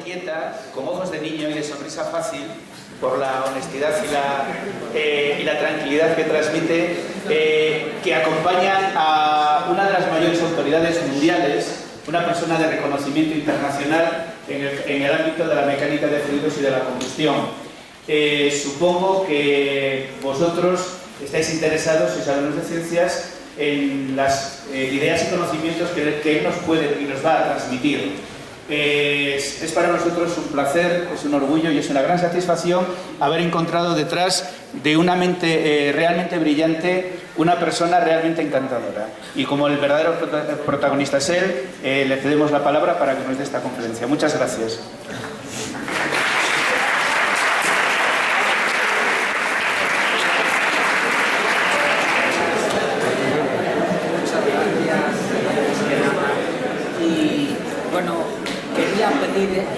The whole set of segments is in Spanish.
inquieta, con ojos de niño y de sonrisa fácil, por la honestidad y la tranquilidad que transmite, que acompañan a una de las mayores autoridades mundiales, una persona de reconocimiento internacional en el ámbito de la mecánica de fluidos y de la combustión. Supongo que vosotros estáis interesados, sois alumnos de ciencias, en las ideas y conocimientos que él nos puede y nos va a transmitir. Es para nosotros un placer, es un orgullo y es una gran satisfacción haber encontrado detrás de una mente realmente brillante una persona realmente encantadora. Y como el verdadero protagonista es él, le cedemos la palabra para que nos dé esta conferencia. Muchas gracias.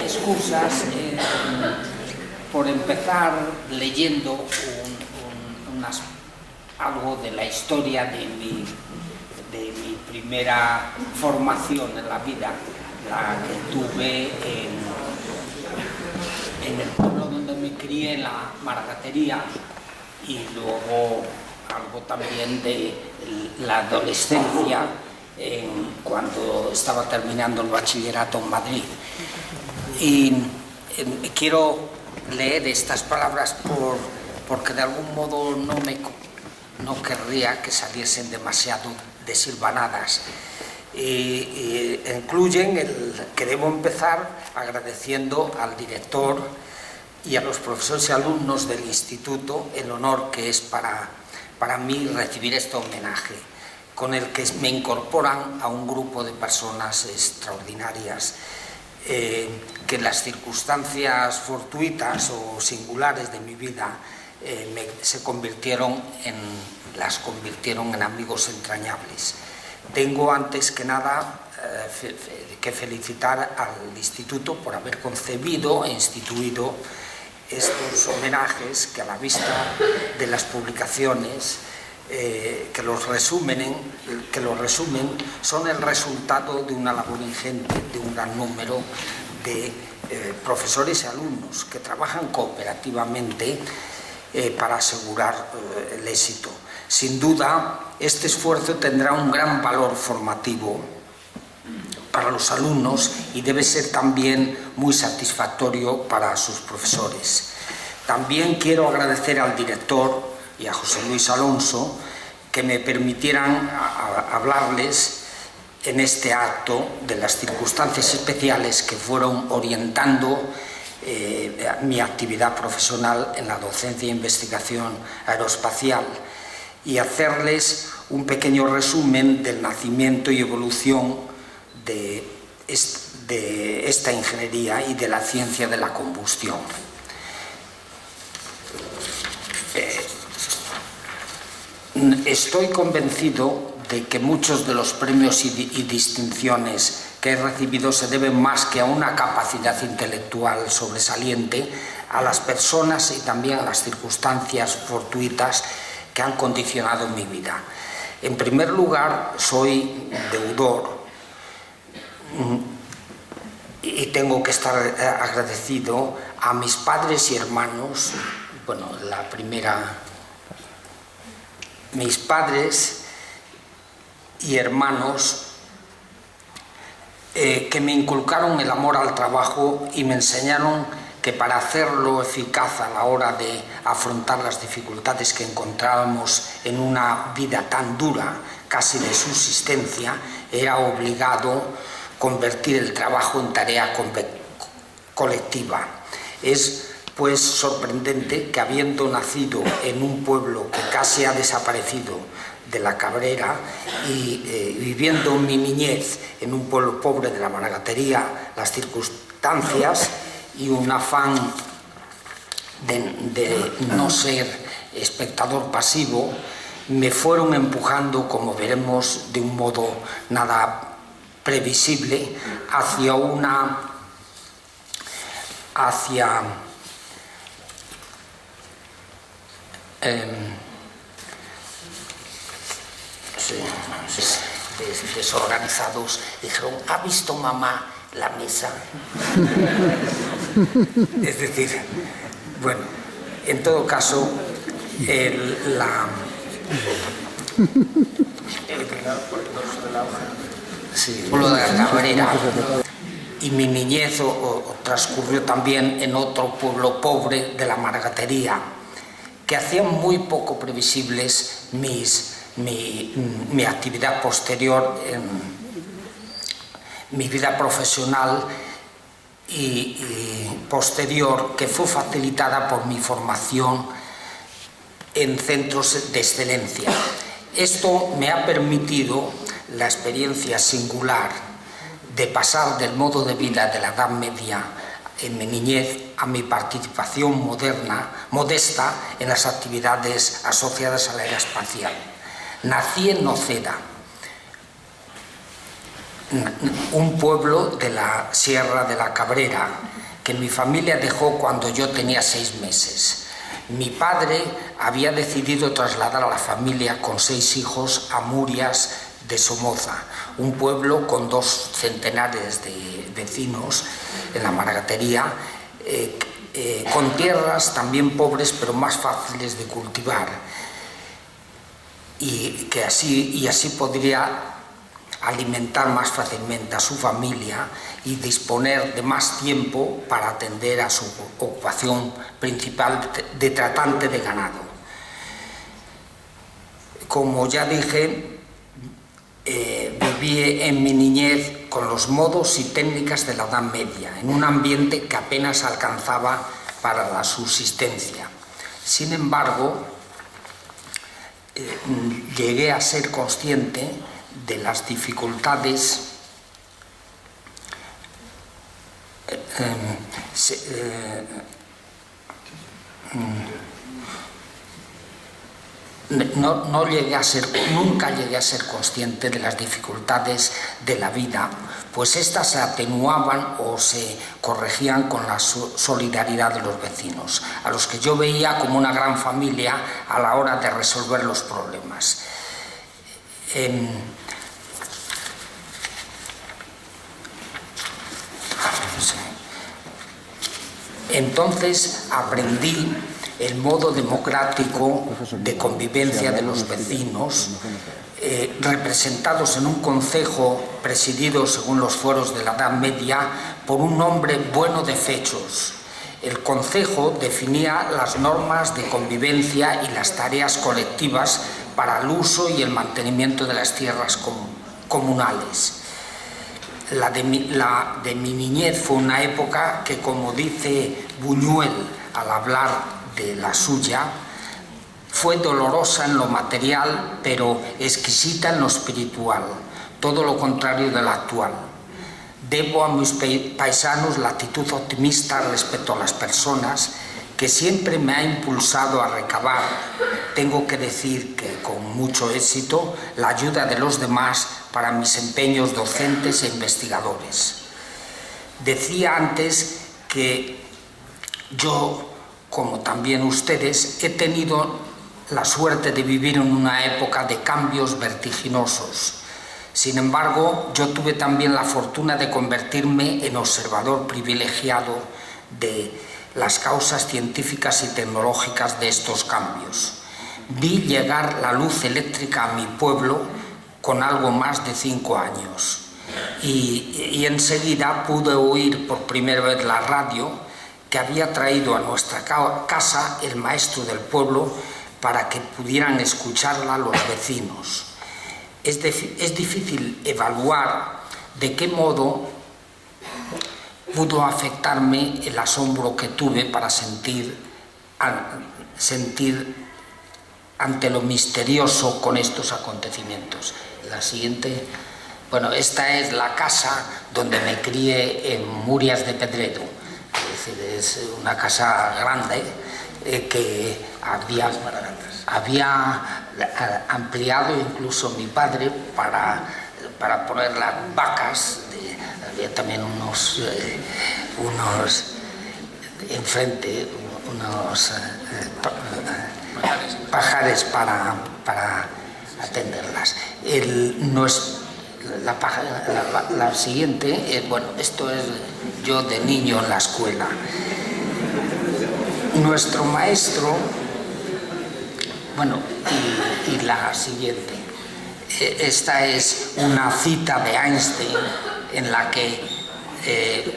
Excusas por empezar leyendo algo de la historia de mi primera formación en la vida, la que tuve en el pueblo donde me crié, en la Margatería, y luego algo también de la adolescencia cuando estaba terminando el bachillerato en Madrid. Y quiero leer estas palabras porque de algún modo no querría que saliesen demasiado desilvanadas. Incluyen que debo empezar agradeciendo al director y a los profesores y alumnos del instituto el honor que es para mí recibir este homenaje, con el que me incorporan a un grupo de personas extraordinarias, que en las circunstancias fortuitas o singulares de mi vida las convirtieron en amigos entrañables. Tengo antes que nada que felicitar al Instituto por haber concebido e instituido estos homenajes que, a la vista de las publicaciones que los resumen, son el resultado de una labor ingente de un gran número de profesores y alumnos que trabajan cooperativamente para asegurar el éxito. Sin duda, este esfuerzo tendrá un gran valor formativo para los alumnos y debe ser también muy satisfactorio para sus profesores. También quiero agradecer al director y a José Luis Alonso que me permitieran hablarles en este acto de las circunstancias especiales que fueron orientando mi actividad profesional en la docencia e investigación aeroespacial y hacerles un pequeño resumen del nacimiento y evolución de esta ingeniería y de la ciencia de la combustión. Estoy convencido de que muchos de los premios y distinciones que he recibido se deben más que a una capacidad intelectual sobresaliente, a las personas y también a las circunstancias fortuitas que han condicionado mi vida. En primer lugar, soy deudor y tengo que estar agradecido a mis padres y hermanos. Bueno, mis padres y hermanos que me inculcaron el amor al trabajo y me enseñaron que para hacerlo eficaz a la hora de afrontar las dificultades que encontrábamos en una vida tan dura, casi de subsistencia, era obligado convertir el trabajo en tarea colectiva. Es pues sorprendente que, habiendo nacido en un pueblo que casi ha desaparecido de la Cabrera y viviendo mi niñez en un pueblo pobre de la Margatería, las circunstancias y un afán de no ser espectador pasivo me fueron empujando, como veremos, de un modo nada previsible desorganizados. Dijeron: ¿ha visto mamá la mesa. Es decir, bueno, en todo caso, lo de la Cabrera y mi niñez transcurrió también en otro pueblo pobre de la Margatería, que hacían muy poco previsibles mi actividad posterior en mi vida profesional y posterior, que fue facilitada por mi formación en centros de excelencia. Esto me ha permitido la experiencia singular de pasar del modo de vida de la Edad Media en mi niñez a mi participación modesta en las actividades asociadas a la era espacial. Nací en Noceda, un pueblo de la Sierra de la Cabrera, que mi familia dejó cuando yo tenía 6 meses. Mi padre había decidido trasladar a la familia con 6 hijos a Murias de Somoza, un pueblo con 2 centenares de vecinos en la Margatería, con tierras también pobres pero más fáciles de cultivar, y así podría alimentar más fácilmente a su familia y disponer de más tiempo para atender a su ocupación principal de tratante de ganado. Como ya dije, viví en mi niñez con los modos y técnicas de la Edad Media, en un ambiente que apenas alcanzaba para la subsistencia. Sin embargo, llegué a ser consciente de las dificultades nunca llegué a ser consciente de las dificultades de la vida, pues éstas se atenuaban o se corregían con la solidaridad de los vecinos, a los que yo veía como una gran familia a la hora de resolver los problemas. Entonces aprendí el modo democrático de convivencia de los vecinos, representados en un concejo presidido, según los fueros de la Edad Media, por un hombre bueno de fechos. El concejo definía las normas de convivencia y las tareas colectivas para el uso y el mantenimiento de las tierras comunales. La de mi niñez fue una época que, como dice Buñuel al hablar de la suya, fue dolorosa en lo material, pero exquisita en lo espiritual, todo lo contrario de la actual. Debo a mis paisanos la actitud optimista respecto a las personas, que siempre me ha impulsado a recabar, tengo que decir que con mucho éxito, la ayuda de los demás para mis empeños docentes e investigadores. Decía antes que yo, como también ustedes, he tenido la suerte de vivir en una época de cambios vertiginosos. Sin embargo, yo tuve también la fortuna de convertirme en observador privilegiado de las causas científicas y tecnológicas de estos cambios. Vi llegar la luz eléctrica a mi pueblo con algo más de 5 años y enseguida pude oír por primera vez la radio que había traído a nuestra casa el maestro del pueblo para que pudieran escucharla los vecinos. Es difícil evaluar de qué modo pudo afectarme el asombro que tuve para sentir ante lo misterioso con estos acontecimientos. La siguiente, bueno, esta es la casa donde me crié en Murias de Pedredo. Es decir, es una casa grande que había ampliado incluso mi padre para poner las vacas. Había también unos enfrente, unos pajares para atenderlas. la siguiente, bueno, esto es yo de niño en la escuela. Nuestro maestro, bueno, y la siguiente. Esta es una cita de Einstein en la que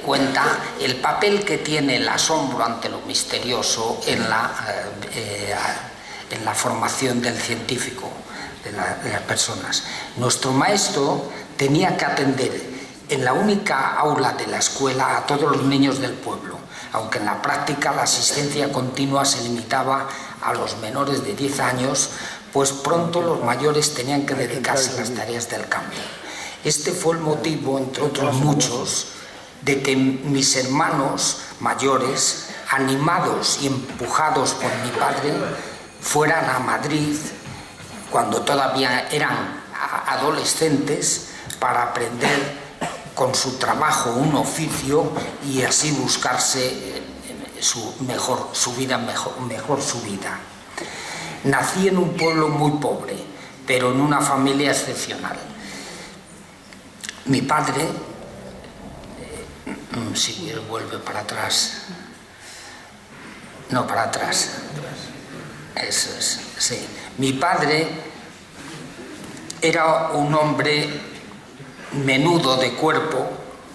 cuenta el papel que tiene el asombro ante lo misterioso en la formación del científico, de las personas. Nuestro maestro tenía que atender en la única aula de la escuela a todos los niños del pueblo, aunque en la práctica la asistencia continua se limitaba a los menores de 10 años, pues pronto los mayores tenían que dedicarse a las tareas del campo. Este fue el motivo, entre otros muchos, de que mis hermanos mayores, animados y empujados por mi padre, fueran a Madrid cuando todavía eran adolescentes para aprender con su trabajo un oficio y así buscarse su vida. Nací en un pueblo muy pobre, pero en una familia excepcional. Mi padre, si vuelve para atrás, no, para atrás, eso es, sí. Mi padre era un hombre menudo de cuerpo,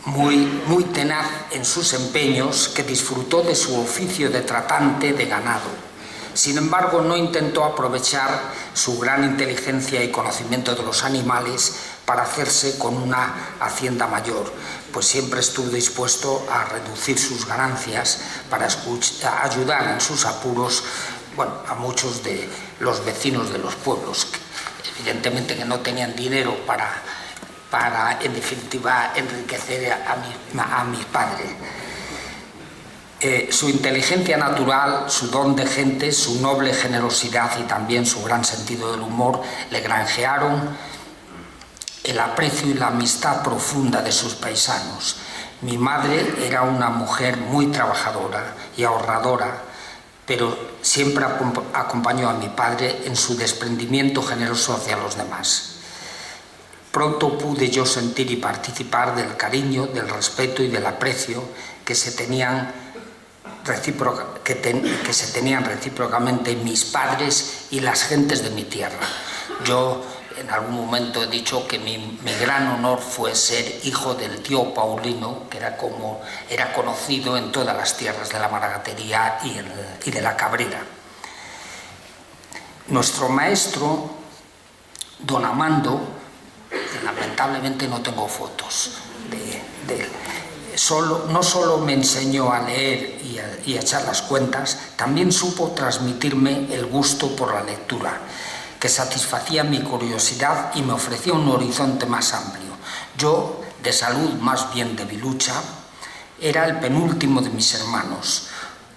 muy tenaz en sus empeños, que disfrutó de su oficio de tratante de ganado. Sin embargo, no intentó aprovechar su gran inteligencia y conocimiento de los animales para hacerse con una hacienda mayor, pues siempre estuvo dispuesto a reducir sus ganancias para ayudar en sus apuros, bueno, a muchos de los vecinos de los pueblos, evidentemente que no tenían dinero para en definitiva enriquecer a mi padre. Su inteligencia natural, su don de gente, su noble generosidad y también su gran sentido del humor le granjearon el aprecio y la amistad profunda de sus paisanos. Mi madre era una mujer muy trabajadora y ahorradora, pero siempre acompañó a mi padre en su desprendimiento generoso hacia los demás. Pronto pude yo sentir y participar del cariño, del respeto y del aprecio que se tenían recíprocamente mis padres y las gentes de mi tierra. Yo en algún momento he dicho que mi gran honor fue ser hijo del tío Paulino, que era conocido en todas las tierras de la Maragatería y de la Cabrera. Nuestro maestro, don Amando, lamentablemente no tengo fotos de él. No solo me enseñó a leer y a echar las cuentas, también supo transmitirme el gusto por la lectura, que satisfacía mi curiosidad y me ofrecía un horizonte más amplio. Yo, de salud más bien debilucha, era el penúltimo de mis hermanos.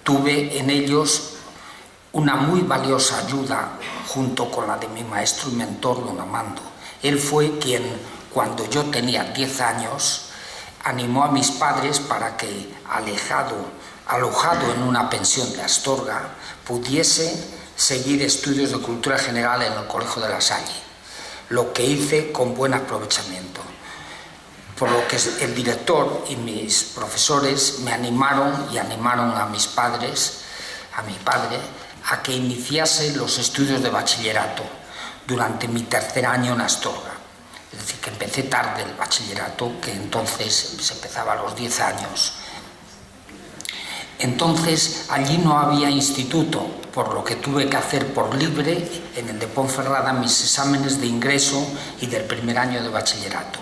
Tuve en ellos una muy valiosa ayuda junto con la de mi maestro y mentor, don Amando. Él fue quien, cuando yo tenía 10 años, animó a mis padres para que, alojado en una pensión de Astorga, pudiese seguir estudios de cultura general en el Colegio de La Salle, lo que hice con buen aprovechamiento. Por lo que el director y mis profesores me animaron y animaron a mi padre, a que iniciase los estudios de bachillerato durante mi tercer año en Astorga. Es decir, que empecé tarde el bachillerato, que entonces se empezaba a los 10 años. Entonces allí no había instituto, por lo que tuve que hacer por libre en el de Ponferrada mis exámenes de ingreso y del primer año de bachillerato.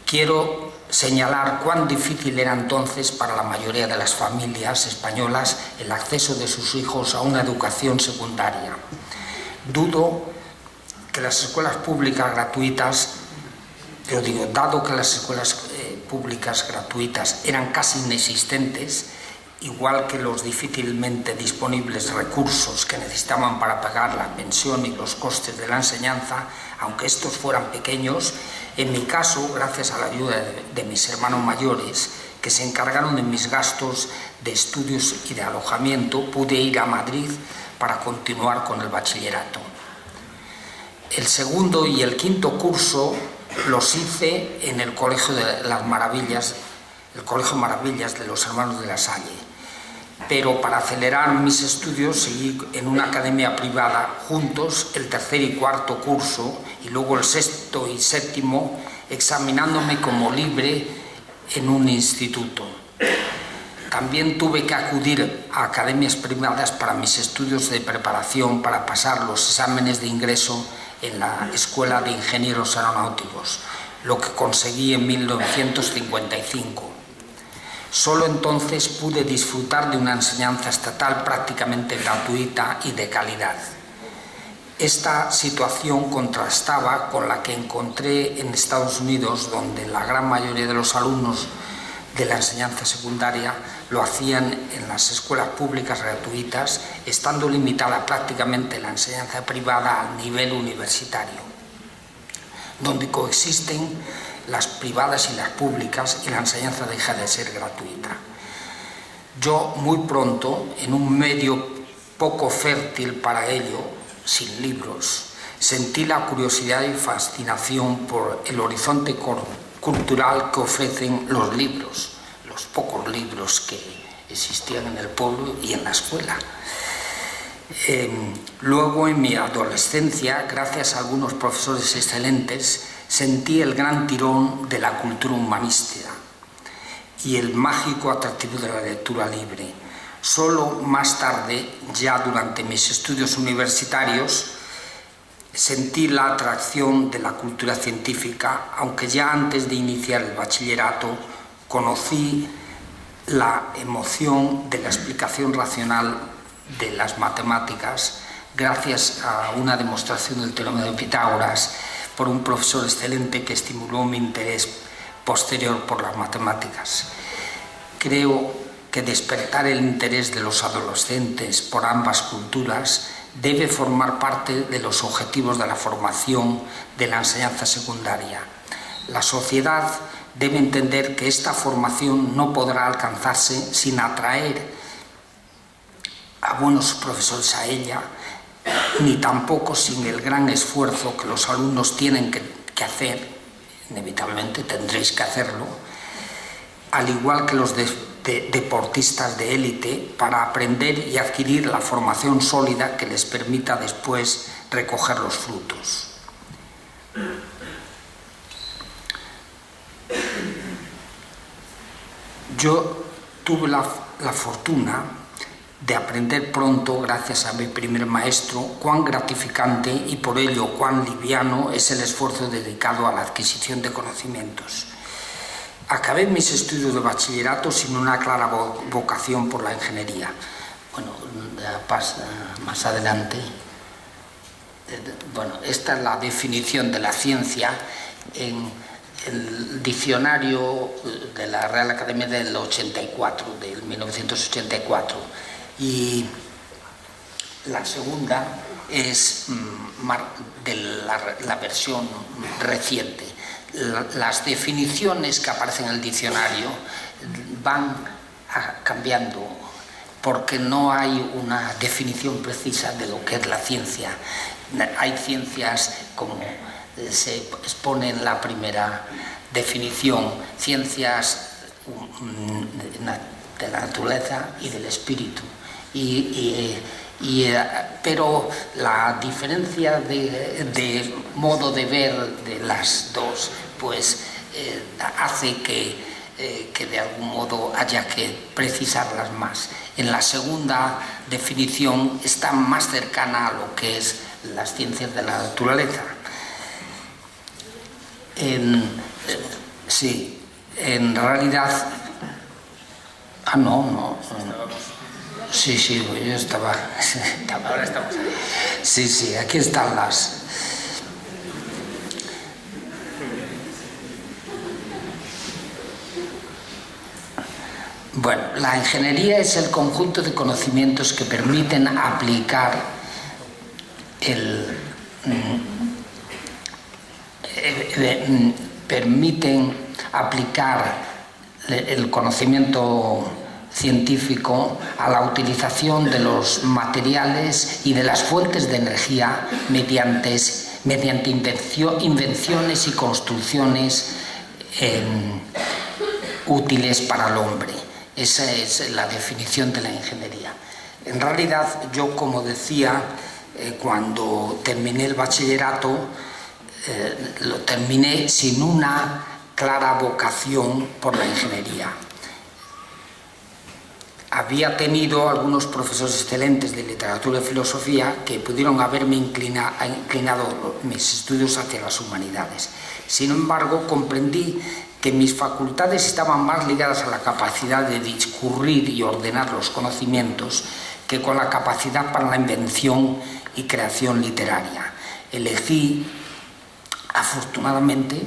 Quiero señalar cuán difícil era entonces para la mayoría de las familias españolas el acceso de sus hijos a una educación secundaria. Dudo que las escuelas públicas gratuitas, dado que las escuelas públicas gratuitas eran casi inexistentes, igual que los difícilmente disponibles recursos que necesitaban para pagar la pensión y los costes de la enseñanza, aunque estos fueran pequeños, en mi caso, gracias a la ayuda de mis hermanos mayores, que se encargaron de mis gastos de estudios y de alojamiento, pude ir a Madrid para continuar con el bachillerato. El segundo y el quinto curso los hice en el Colegio de las Maravillas, el Colegio Maravillas de los Hermanos de la Salle. Pero para acelerar mis estudios seguí en una academia privada juntos el tercer y cuarto curso y luego el sexto y séptimo examinándome como libre en un instituto. También tuve que acudir a academias privadas para mis estudios de preparación para pasar los exámenes de ingreso en la Escuela de Ingenieros Aeronáuticos, lo que conseguí en 1955. Solo entonces pude disfrutar de una enseñanza estatal prácticamente gratuita y de calidad. Esta situación contrastaba con la que encontré en Estados Unidos, donde la gran mayoría de los alumnos de la enseñanza secundaria lo hacían en las escuelas públicas gratuitas, estando limitada prácticamente la enseñanza privada al nivel universitario, donde coexisten las privadas y las públicas y la enseñanza deja de ser gratuita. Yo muy pronto, en un medio poco fértil para ello, sin libros, sentí la curiosidad y fascinación por el horizonte cultural que ofrecen los libros, los pocos libros que existían en el pueblo y en la escuela. Luego, en mi adolescencia, gracias a algunos profesores excelentes, sentí el gran tirón de la cultura humanística y el mágico atractivo de la lectura libre. Solo más tarde, ya durante mis estudios universitarios, sentí la atracción de la cultura científica, aunque ya antes de iniciar el bachillerato conocí la emoción de la explicación racional de las matemáticas gracias a una demostración del teorema de Pitágoras por un profesor excelente que estimuló mi interés posterior por las matemáticas. Creo que despertar el interés de los adolescentes por ambas culturas debe formar parte de los objetivos de la formación de la enseñanza secundaria. La sociedad debe entender que esta formación no podrá alcanzarse sin atraer a buenos profesores a ella, ni tampoco sin el gran esfuerzo que los alumnos tienen que hacer, inevitablemente tendréis que hacerlo, al igual que los deportistas de élite, para aprender y adquirir la formación sólida que les permita después recoger los frutos. Yo tuve la fortuna de aprender pronto, gracias a mi primer maestro, cuán gratificante y por ello cuán liviano es el esfuerzo dedicado a la adquisición de conocimientos. Acabé mis estudios de bachillerato sin una clara vocación por la ingeniería. Bueno, más adelante. Bueno, esta es la definición de la ciencia en el diccionario de la Real Academia del 84, del 1984. Y la segunda es de la versión reciente. Las definiciones que aparecen en el diccionario van cambiando porque no hay una definición precisa de lo que es la ciencia. Hay ciencias, como se expone en la primera definición, ciencias de la naturaleza y del espíritu. Pero la diferencia de modo de ver de las dos pues hace que de algún modo haya que precisarlas más. En la segunda definición está más cercana a lo que es las ciencias de la naturaleza. Sí, en realidad... no. Sí, yo estaba... Ahora estamos ahí. Sí, aquí están las... Bueno, la ingeniería es el conjunto de conocimientos que permiten aplicar el conocimiento científico a la utilización de los materiales y de las fuentes de energía mediante mediante invenciones y construcciones útiles para el hombre. Esa es la definición de la ingeniería. En realidad, yo, como decía, cuando terminé el bachillerato, lo terminé sin una clara vocación por la ingeniería. Había tenido algunos profesores excelentes de literatura y filosofía que pudieron haberme inclinado mis estudios hacia las humanidades. Sin embargo, comprendí que mis facultades estaban más ligadas a la capacidad de discurrir y ordenar los conocimientos que con la capacidad para la invención y creación literaria. Elegí, afortunadamente,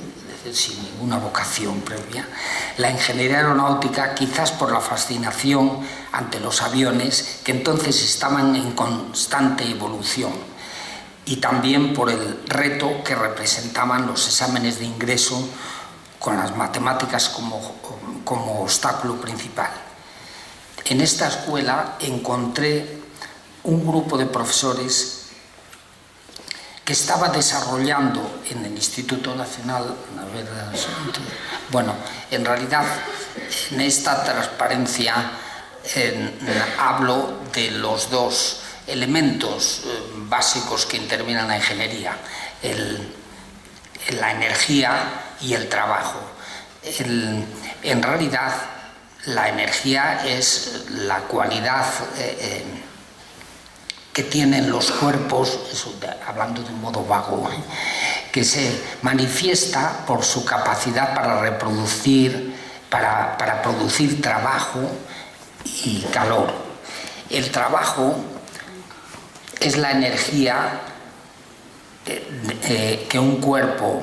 sin ninguna vocación previa, la ingeniería aeronáutica, quizás por la fascinación ante los aviones que entonces estaban en constante evolución, y también por el reto que representaban los exámenes de ingreso con las matemáticas como obstáculo principal. En esta escuela encontré un grupo de profesores que estaba desarrollando en el Instituto Nacional, en realidad en esta transparencia hablo de los dos elementos básicos que intervienen en la ingeniería, la energía y el trabajo. En realidad, la energía es la cualidad que tienen los cuerpos, hablando de un modo vago, que se manifiesta por su capacidad para reproducir, para producir trabajo y calor. El trabajo es la energía que un cuerpo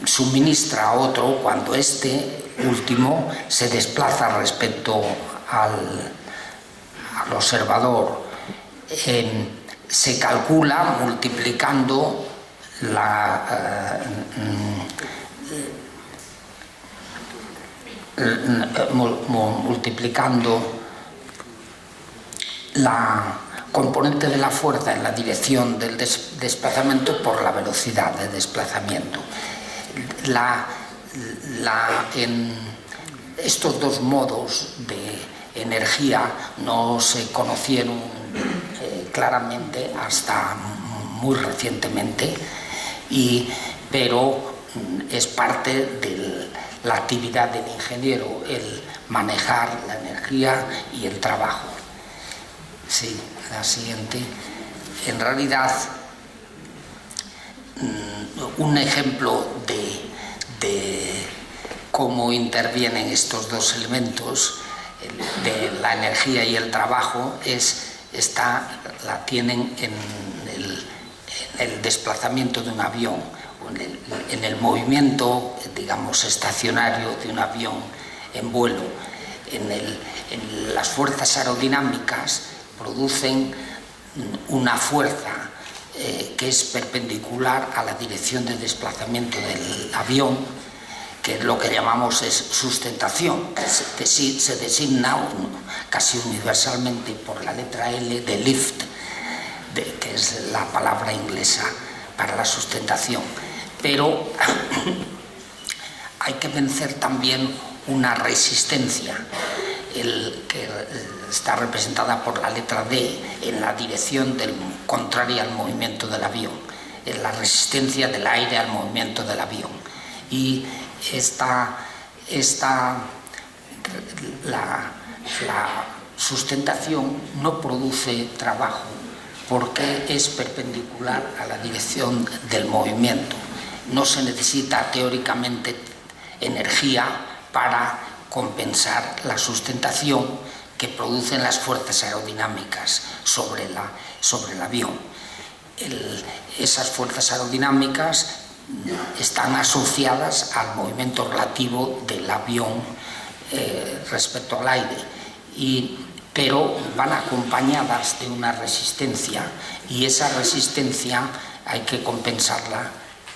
suministra a otro cuando este último se desplaza respecto al observador. Se calcula multiplicando la componente de la fuerza en la dirección del desplazamiento por la velocidad de desplazamiento. Estos dos modos de energía no se conocieron claramente hasta muy recientemente, pero es parte de la actividad del ingeniero, el manejar la energía y el trabajo. Sí, la siguiente. En realidad, un ejemplo de cómo intervienen estos dos elementos de la energía y el trabajo la tienen en el desplazamiento de un avión, o en el movimiento, digamos, estacionario de un avión en vuelo. En las fuerzas aerodinámicas producen una fuerza que es perpendicular a la dirección de desplazamiento del avión, que es lo que llamamos sustentación, que se designa casi universalmente por la letra L de lift, que es la palabra inglesa para la sustentación. Pero hay que vencer también una resistencia, que está representada por la letra D en la dirección contraria al movimiento del avión, es la resistencia del aire al movimiento del avión. Y la sustentación no produce trabajo porque es perpendicular a la dirección del movimiento. No se necesita teóricamente energía para compensar la sustentación que producen las fuerzas aerodinámicas sobre el avión. Esas fuerzas aerodinámicas están asociadas al movimiento relativo del avión respecto al aire, pero van acompañadas de una resistencia, y esa resistencia hay que compensarla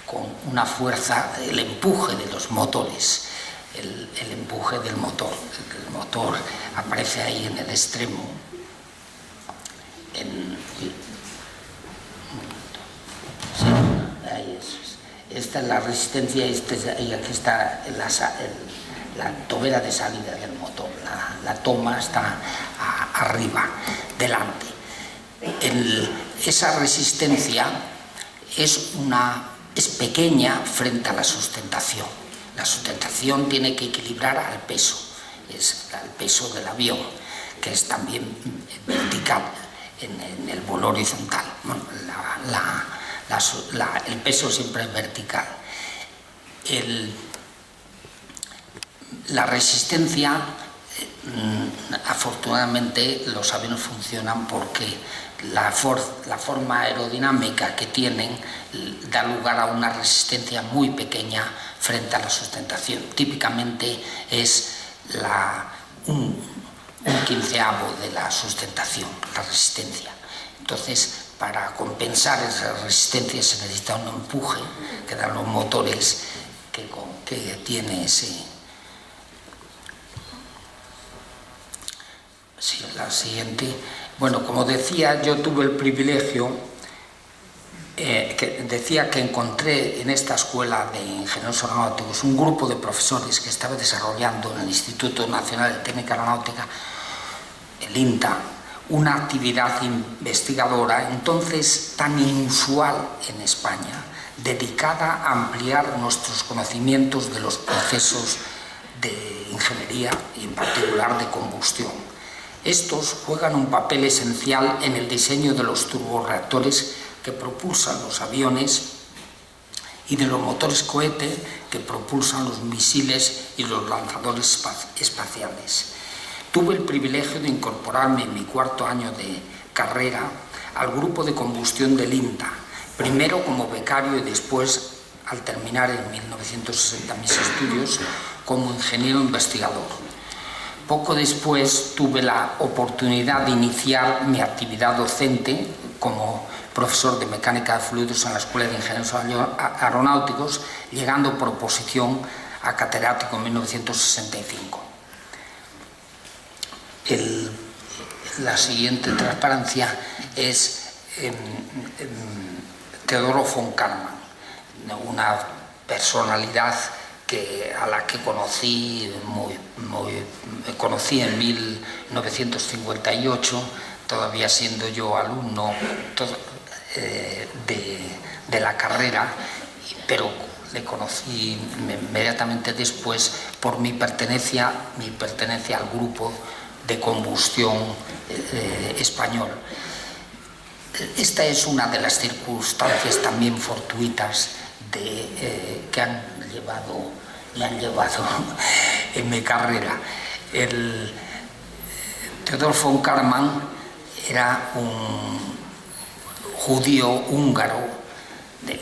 con una fuerza, el empuje de los motores, el empuje del motor. El motor aparece ahí en el extremo. Sí. esta es la resistencia y aquí está la tobera de salida del motor. La toma está arriba, delante. Esa resistencia es pequeña frente a la sustentación. La sustentación tiene que equilibrar al peso, es el peso del avión, que es también vertical en el vuelo horizontal. Bueno, el peso siempre es vertical. La resistencia, afortunadamente, los aviones funcionan porque la forma aerodinámica que tienen da lugar a una resistencia muy pequeña frente a la sustentación. Típicamente es un quinceavo de la sustentación, la resistencia. Entonces, para compensar esa resistencia se necesita un empuje que dan los motores que tiene ese. Sí, la siguiente. Bueno, como decía, yo tuve el privilegio, decía que encontré en esta escuela de ingenieros aeronáuticos un grupo de profesores que estaba desarrollando en el Instituto Nacional de Técnica Aeronáutica, el INTA, una actividad investigadora entonces tan inusual en España, dedicada a ampliar nuestros conocimientos de los procesos de ingeniería y en particular de combustión. Estos juegan un papel esencial en el diseño de los turborreactores que propulsan los aviones y de los motores cohete que propulsan los misiles y los lanzadores espaciales. Tuve el privilegio de incorporarme en mi cuarto año de carrera al grupo de combustión del INTA, primero como becario y después, al terminar en 1960 mis estudios, como ingeniero investigador. Poco después tuve la oportunidad de iniciar mi actividad docente como profesor de mecánica de fluidos en la Escuela de Ingenieros Aeronáuticos, llegando por oposición a catedrático en 1965. La siguiente transparencia es Teodoro von Karman, una personalidad a la que conocí en 1958, todavía siendo yo alumno de la carrera, pero le conocí inmediatamente después por mi pertenencia al grupo de combustión español. Esta es una de las circunstancias también fortuitas que me han llevado en mi carrera. Teodor von Karman era un judío húngaro,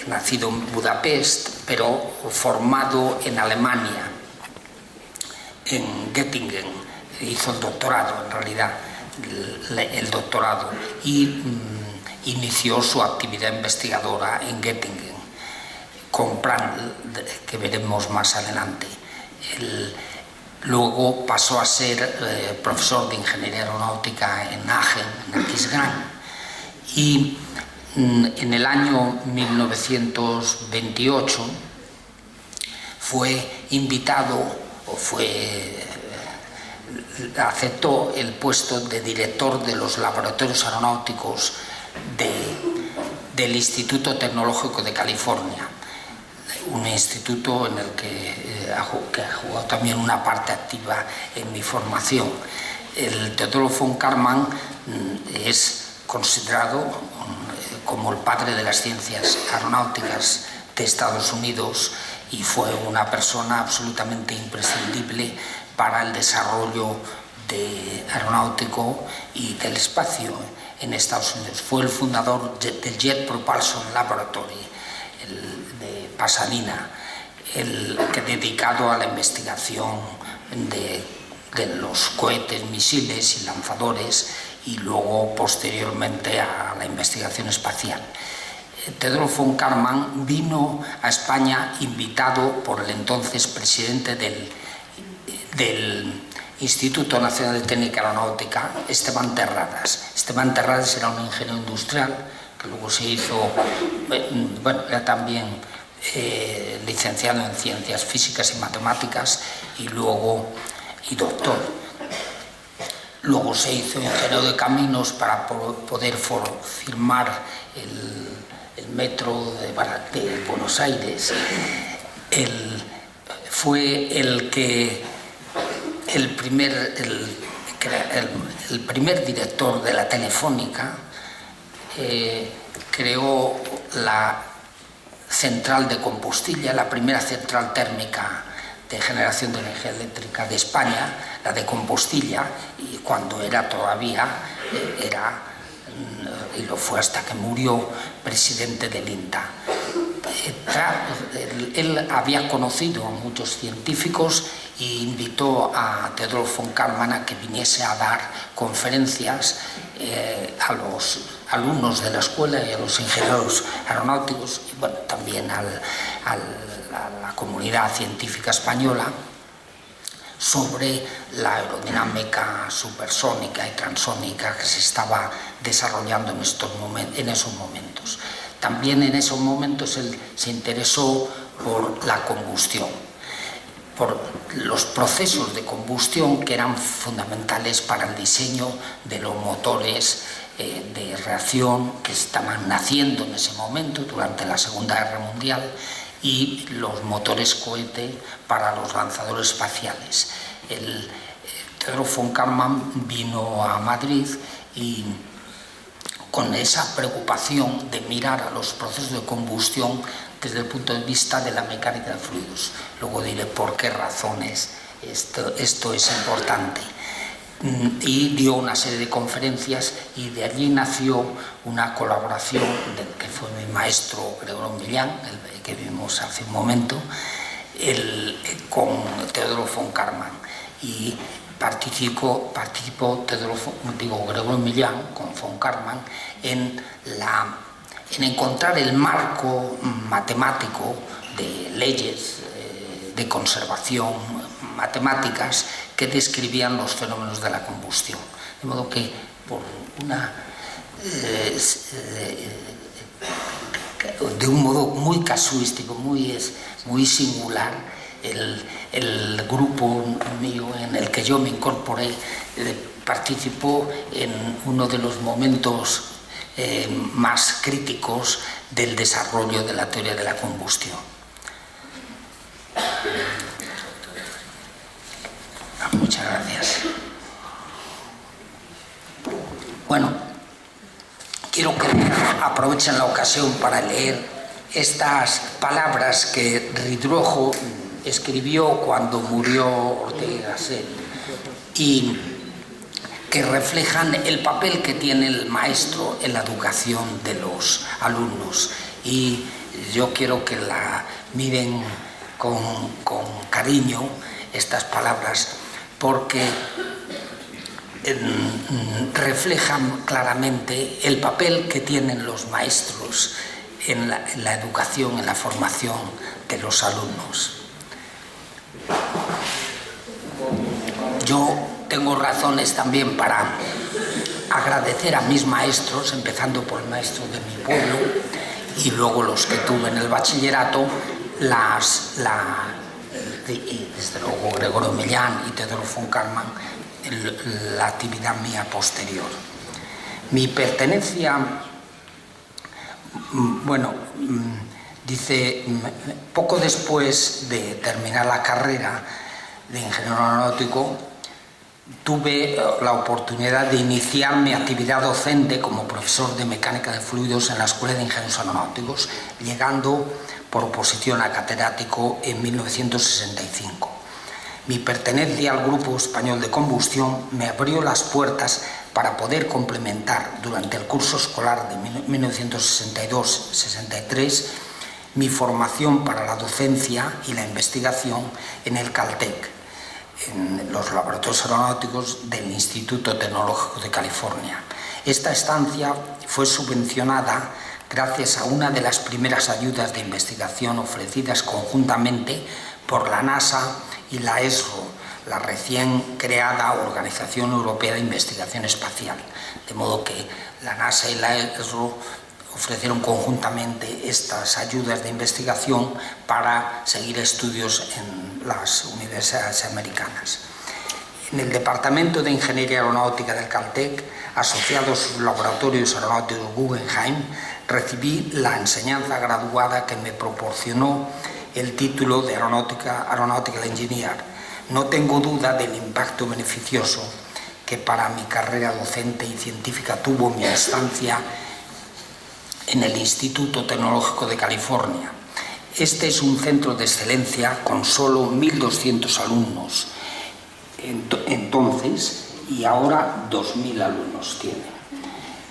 nacido en Budapest, pero formado en Alemania, en Göttingen. Hizo el doctorado, en realidad, el doctorado, y inició su actividad investigadora en Göttingen, con plan que veremos más adelante. Luego pasó a ser profesor de ingeniería aeronáutica en Aachen, en Aquisgrán, y en el año 1928 fue invitado aceptó el puesto de director de los laboratorios aeronáuticos del Instituto Tecnológico de California, un instituto en el que ha jugado también una parte activa en mi formación. El Teodoro von Karman es considerado como el padre de las ciencias aeronáuticas de Estados Unidos y fue una persona absolutamente imprescindible para el desarrollo aeronáutico y del espacio en Estados Unidos. Fue el fundador del Jet Propulsion Laboratory de Pasadena, que dedicado a la investigación de los cohetes, misiles y lanzadores, y luego posteriormente a la investigación espacial. Teodoro von Karman vino a España invitado por el entonces presidente del Instituto Nacional de Técnica Aeronáutica, Esteban Terradas. Esteban Terradas era un ingeniero industrial que luego se hizo, era también licenciado en Ciencias Físicas y Matemáticas y doctor. Luego se hizo ingeniero de caminos para poder firmar el metro de Buenos Aires. Fue el primer director de la Telefónica. Creó la central de Compostilla, la primera central térmica de generación de energía eléctrica de España, la de Compostilla, y cuando era todavía, y lo fue hasta que murió, presidente del INTA. Él había conocido a muchos científicos e invitó a Theodor von Karman a que viniese a dar conferencias a los alumnos de la escuela y a los ingenieros aeronáuticos, y bueno, también a la comunidad científica española, sobre la aerodinámica supersónica y transónica que se estaba desarrollando en esos momentos. También en esos momentos él se interesó por la combustión, por los procesos de combustión que eran fundamentales para el diseño de los motores de reacción que estaban naciendo en ese momento durante la Segunda Guerra Mundial, y los motores cohete para los lanzadores espaciales. Theodor von Karman vino a Madrid y con esa preocupación de mirar a los procesos de combustión desde el punto de vista de la mecánica de fluidos. Luego diré por qué razones esto es importante. Y dio una serie de conferencias, y de allí nació una colaboración del que fue mi maestro Gregorio Millán, el que vimos hace un momento, con Theodor von Karman, y participó Gregorio Millán con von Karman en encontrar el marco matemático de leyes de conservación matemáticas que describían los fenómenos de la combustión. De modo que, por de un modo muy casuístico, muy singular, el grupo mío en el que yo me incorporé participó en uno de los momentos más críticos del desarrollo de la teoría de la combustión. Muchas gracias. Bueno, quiero que aprovechen la ocasión para leer estas palabras que Ridrojo escribió cuando murió Ortega y Gasset, y que reflejan el papel que tiene el maestro en la educación de los alumnos. Y yo quiero que la miren con cariño estas palabras, porque reflejan claramente el papel que tienen los maestros en la educación, en la formación de los alumnos. Yo tengo razones también para agradecer a mis maestros, empezando por el maestro de mi pueblo y luego los que tuve en el bachillerato, y desde luego Gregorio Millán y Theodor von Karman, la actividad mía posterior. Mi pertenencia, bueno, dice, poco después de terminar la carrera de ingeniero aeronáutico, tuve la oportunidad de iniciar mi actividad docente como profesor de mecánica de fluidos en la Escuela de Ingenieros Aeronáuticos, llegando por oposición a catedrático en 1965. Mi pertenencia al Grupo Español de Combustión me abrió las puertas para poder complementar durante el curso escolar de 1962-63 mi formación para la docencia y la investigación en el Caltech, en los laboratorios aeronáuticos del Instituto Tecnológico de California. Esta estancia fue subvencionada gracias a una de las primeras ayudas de investigación ofrecidas conjuntamente por la NASA y la ESRO, la recién creada Organización Europea de Investigación Espacial. De modo que la NASA y la ESRO ofrecieron conjuntamente estas ayudas de investigación para seguir estudios en las universidades americanas. En el Departamento de Ingeniería Aeronáutica del Caltech, asociado a sus laboratorios aeronáuticos Guggenheim, recibí la enseñanza graduada que me proporcionó el título de Aeronautical Engineer. No tengo duda del impacto beneficioso que para mi carrera docente y científica tuvo mi estancia en el Instituto Tecnológico de California. Este es un centro de excelencia con solo 1.200 alumnos entonces, y ahora 2.000 alumnos tiene.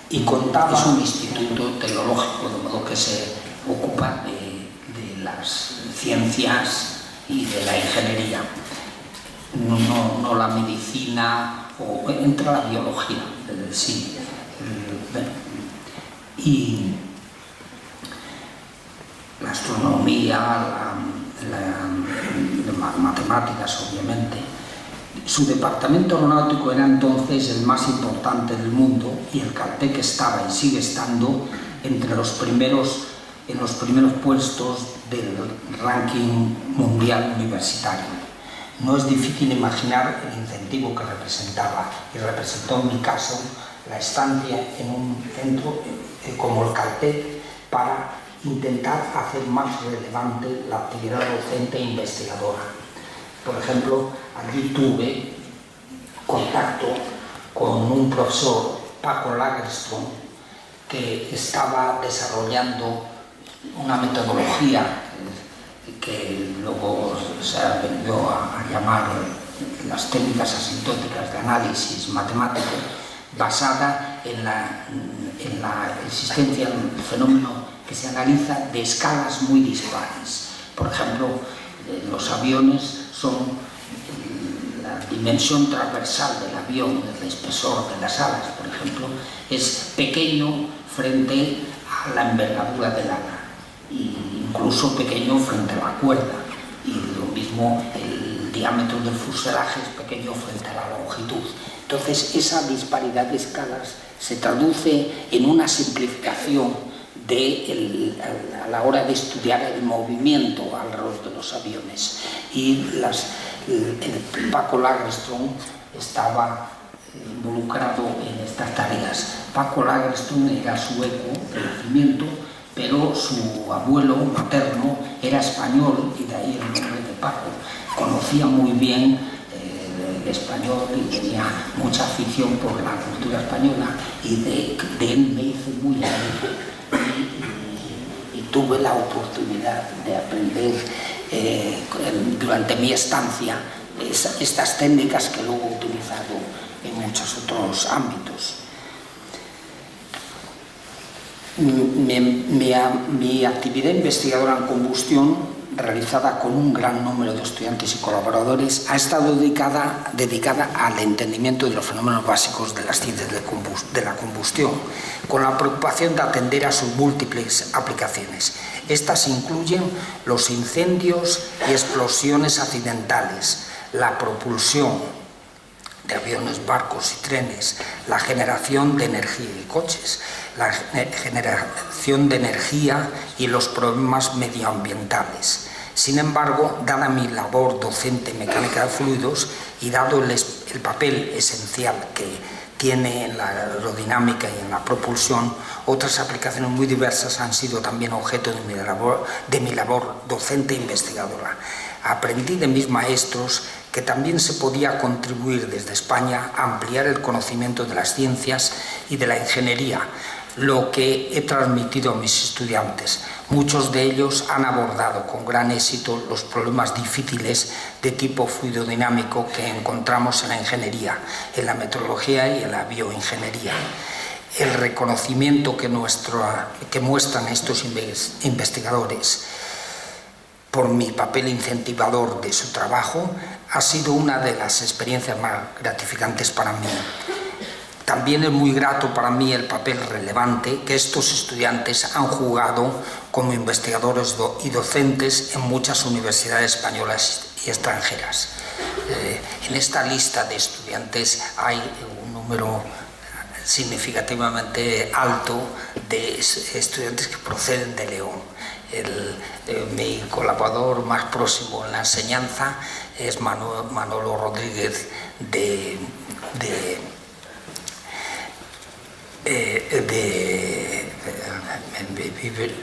Y contaba, es un instituto tecnológico, de modo que se ocupa de las ciencias y de la ingeniería, no la medicina, o entra la biología, sí. Y la astronomía, las matemáticas, obviamente. Su departamento aeronáutico era entonces el más importante del mundo y el Caltech estaba y sigue estando en los primeros puestos del ranking mundial universitario. No es difícil imaginar el incentivo que representaba, y representó en mi caso la estancia en un centro como el Caltech para intentar hacer más relevante la actividad docente e investigadora. Por ejemplo, allí tuve contacto con un profesor, Paco Lagerström, que estaba desarrollando una metodología que luego se aprendió a llamar las técnicas asintóticas de análisis matemático, basada en la existencia de un fenómeno que se analiza de escalas muy dispares. Por ejemplo, los aviones son la dimensión transversal del avión, el espesor de las alas, por ejemplo, es pequeño frente a la envergadura del ala, e incluso pequeño frente a la cuerda, y lo mismo el diámetro del fuselaje es pequeño frente a la longitud. Entonces, esa disparidad de escalas se traduce en una simplificación a la hora de estudiar el movimiento alrededor de los aviones. Y el Paco Lagerström estaba involucrado en estas tareas. Paco Lagerström era sueco de nacimiento, pero su abuelo materno era español, y de ahí el nombre de Paco. Conocía muy bien el español y tenía mucha afición por la cultura española, y de él me hice muy amigo. Y tuve la oportunidad de aprender durante mi estancia estas técnicas que luego he utilizado en muchos otros ámbitos. Mi actividad investigadora en combustión, realizada con un gran número de estudiantes y colaboradores, ha estado dedicada al entendimiento de los fenómenos básicos de las ciencias de la combustión, con la preocupación de atender a sus múltiples aplicaciones. Estas incluyen los incendios y explosiones accidentales, la propulsión de aviones, barcos y trenes, la generación de energía y coches, la generación de energía y los problemas medioambientales. Sin embargo, dada mi labor docente en mecánica de fluidos y dado el papel esencial que tiene en la aerodinámica y en la propulsión, otras aplicaciones muy diversas han sido también objeto de mi labor docente e investigadora. Aprendí de mis maestros que también se podía contribuir desde España a ampliar el conocimiento de las ciencias y de la ingeniería, lo que he transmitido a mis estudiantes. Muchos de ellos han abordado con gran éxito los problemas difíciles de tipo fluidodinámico que encontramos en la ingeniería, en la meteorología y en la bioingeniería. El reconocimiento que muestran estos investigadores por mi papel incentivador de su trabajo ha sido una de las experiencias más gratificantes para mí. También es muy grato para mí el papel relevante que estos estudiantes han jugado como investigadores y docentes en muchas universidades españolas y extranjeras. En esta lista de estudiantes hay un número significativamente alto de estudiantes que proceden de León. Mi colaborador más próximo en la enseñanza es Manolo Rodríguez de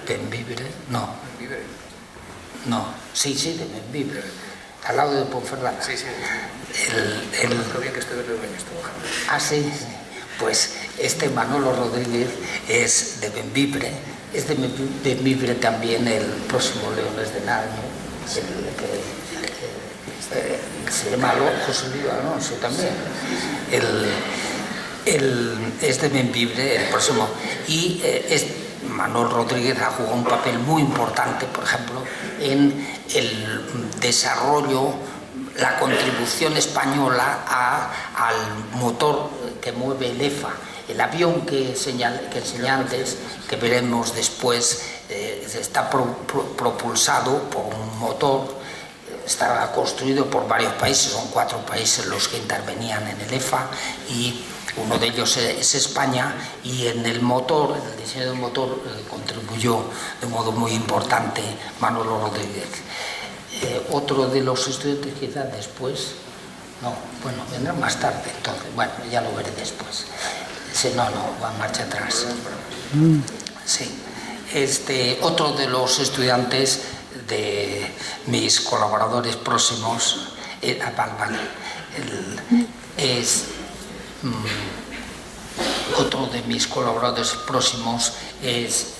Bembibre, al lado de Ponferrada. Sí. Lo bien que estoy sí. Pues Manolo Rodríguez es de Bembibre, es de Bembibre también el próximo Leones de Nalmo, que se llama José Luis Alonso también. Es de Bembibre el próximo, y Manolo Rodríguez ha jugado un papel muy importante, por ejemplo, en el desarrollo, la contribución española al motor que mueve el EFA. El avión que enseñé antes, que veremos después, está propulsado por un motor, está construido por varios países, son 4 países los que intervenían en el EFA, y uno de ellos es España, y en el motor, en el diseño del motor, contribuyó de modo muy importante Manolo Rodríguez. Otro de los estudiantes, quizá después, vendrá más tarde, entonces, ya lo veré después. Si no, va marcha atrás. Sí. Otro de los estudiantes de mis colaboradores próximos otro de mis colaboradores próximos es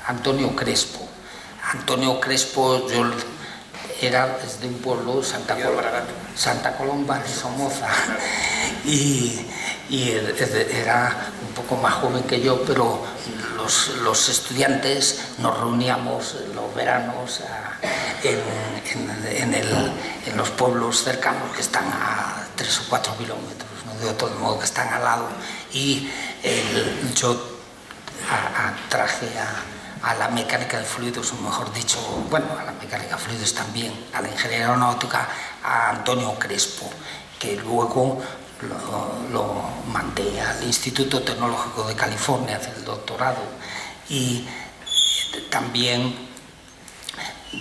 Antonio Crespo. Antonio Crespo es de un pueblo, Santa Colomba de Somoza, y era un poco más joven que yo, pero los estudiantes nos reuníamos los veranos en los pueblos cercanos, que están a 3 o 4 kilómetros, de otro modo que están al lado, y yo traje a la mecánica de fluidos, o mejor dicho, a la mecánica de fluidos también, a la ingeniería aeronáutica, a Antonio Crespo, que luego lo mandé al Instituto Tecnológico de California a hacer el doctorado, y también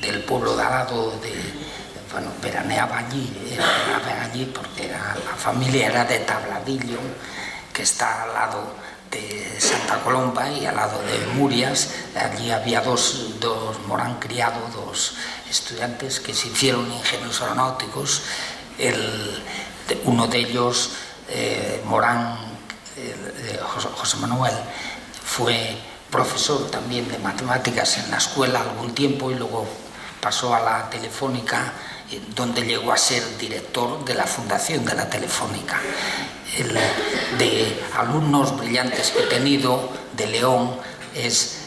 del pueblo de al lado, veraneaba allí porque la familia era de Tabladillo, que está al lado de Santa Colomba y al lado de Murias. Allí había dos Morán criado, 2 estudiantes que se hicieron ingenieros aeronáuticos. Uno de ellos, Morán, José Manuel, fue profesor también de matemáticas en la escuela algún tiempo, y luego pasó a la Telefónica, donde llegó a ser director de la fundación de la Telefónica. De alumnos brillantes que he tenido de León es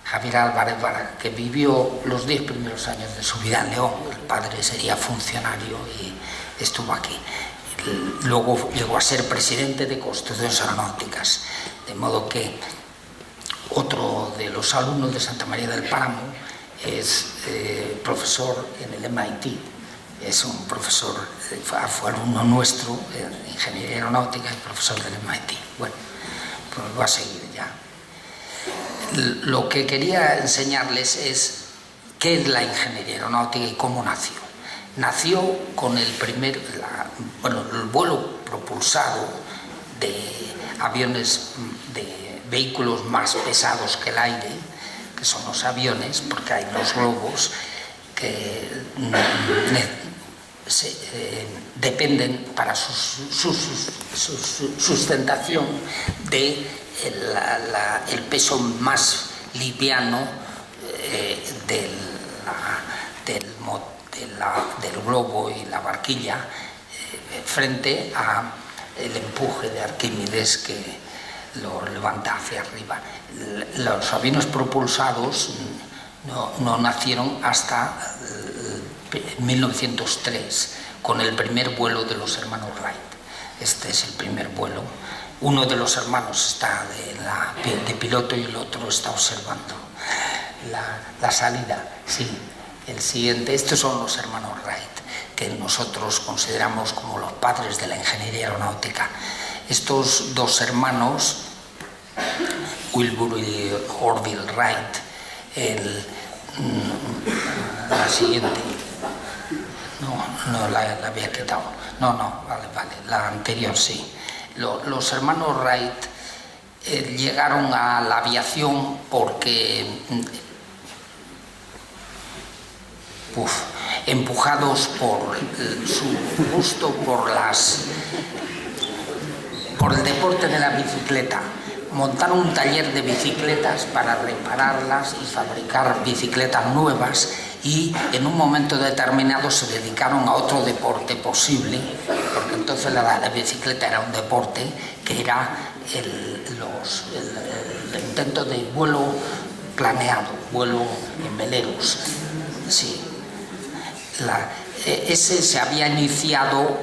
Javier Álvarez Vara, que vivió los 10 primeros años de su vida en León. El padre sería funcionario y estuvo aquí. Luego llegó a ser presidente de Construcciones Aeronáuticas, de modo que otro de los alumnos de Santa María del Páramo es profesor en el MIT. Es un profesor, fue alumno nuestro en ingeniería aeronáutica y profesor del MIT. Pues voy a seguir ya. Lo que quería enseñarles es qué es la ingeniería aeronáutica y cómo nació. Nació con el vuelo propulsado de aviones, de vehículos más pesados que el aire, que son los aviones, porque hay los globos que dependen para su sustentación de el peso más liviano del globo y la barquilla frente a el empuje de Arquímedes, que lo levanta hacia arriba. Los aviones propulsados no nacieron hasta 1903, con el primer vuelo de los hermanos Wright. Este es el primer vuelo. Uno de los hermanos está de piloto y el otro está observando la salida, sí. El siguiente, estos son los hermanos Wright, que nosotros consideramos como los padres de la ingeniería aeronáutica. Estos dos hermanos, Wilbur y Orville Wright, la siguiente, no la había quitado, vale, la anterior sí. Los hermanos Wright llegaron a la aviación porque empujados por su gusto por el deporte de la bicicleta. Montaron un taller de bicicletas para repararlas y fabricar bicicletas nuevas, y en un momento determinado se dedicaron a otro deporte posible, porque entonces la bicicleta era un deporte, que era el intento de vuelo planeado, vuelo en veleros. Sí. Ese se había iniciado,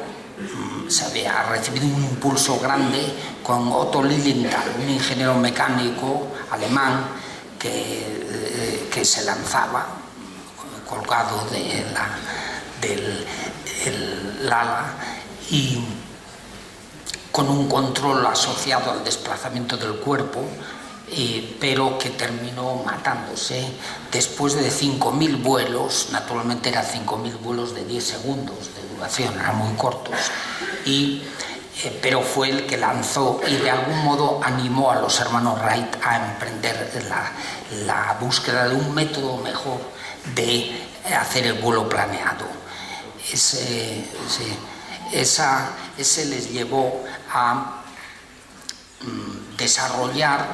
se había recibido un impulso grande con Otto Lilienthal, un ingeniero mecánico alemán que se lanzaba colgado del ala y con un control asociado al desplazamiento del cuerpo, pero que terminó matándose después de 5.000 vuelos. Naturalmente eran 5.000 vuelos de 10 segundos de duración, eran muy cortos, pero fue el que lanzó y de algún modo animó a los hermanos Wright a emprender la búsqueda de un método mejor de hacer el vuelo planeado. Ese les llevó a desarrollar,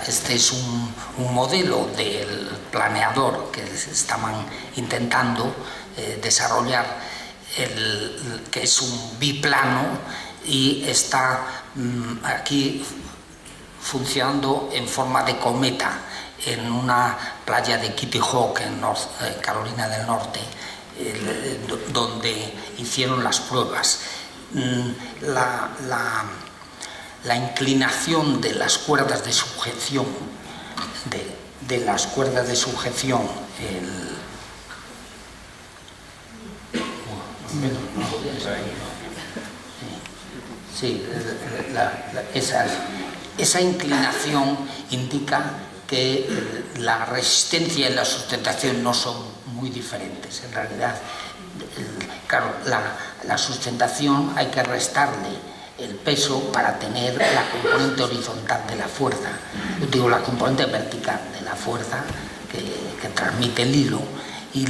este es un modelo del planeador que estaban intentando desarrollar, que es un biplano y está aquí funcionando en forma de cometa en una playa de Kitty Hawk en Carolina del Norte, donde hicieron las pruebas. La inclinación de las cuerdas de sujeción, de las cuerdas de sujeción, esa inclinación indica que la resistencia y la sustentación no son muy diferentes. En realidad, claro, la sustentación hay que restarle el peso para tener la componente horizontal de la fuerza, digo la componente vertical de la fuerza que transmite el hilo, y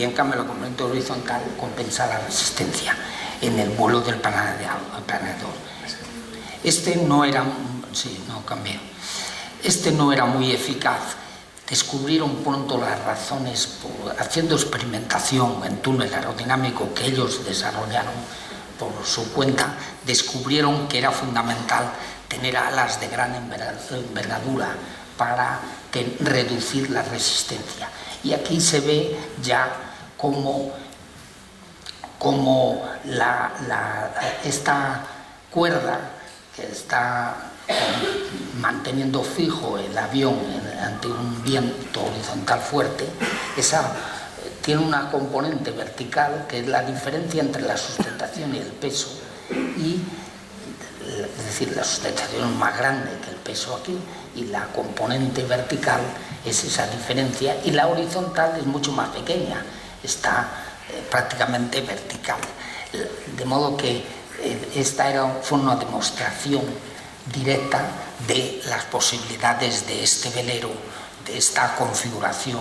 en cambio la componente horizontal compensa la resistencia en el vuelo del planeador. Este no era muy eficaz. Descubrieron pronto las razones, haciendo experimentación en túnel aerodinámico que ellos desarrollaron por su cuenta, descubrieron que era fundamental tener alas de gran envergadura para reducir la resistencia. Y aquí se ve ya cómo esta cuerda que está manteniendo fijo el avión ante un viento horizontal fuerte, tiene una componente vertical que es la diferencia entre la sustentación y el peso, es decir, la sustentación es más grande que el peso aquí, y la componente vertical es esa diferencia, y la horizontal es mucho más pequeña, está prácticamente vertical. De modo que fue una demostración directa de las posibilidades de este velero, de esta configuración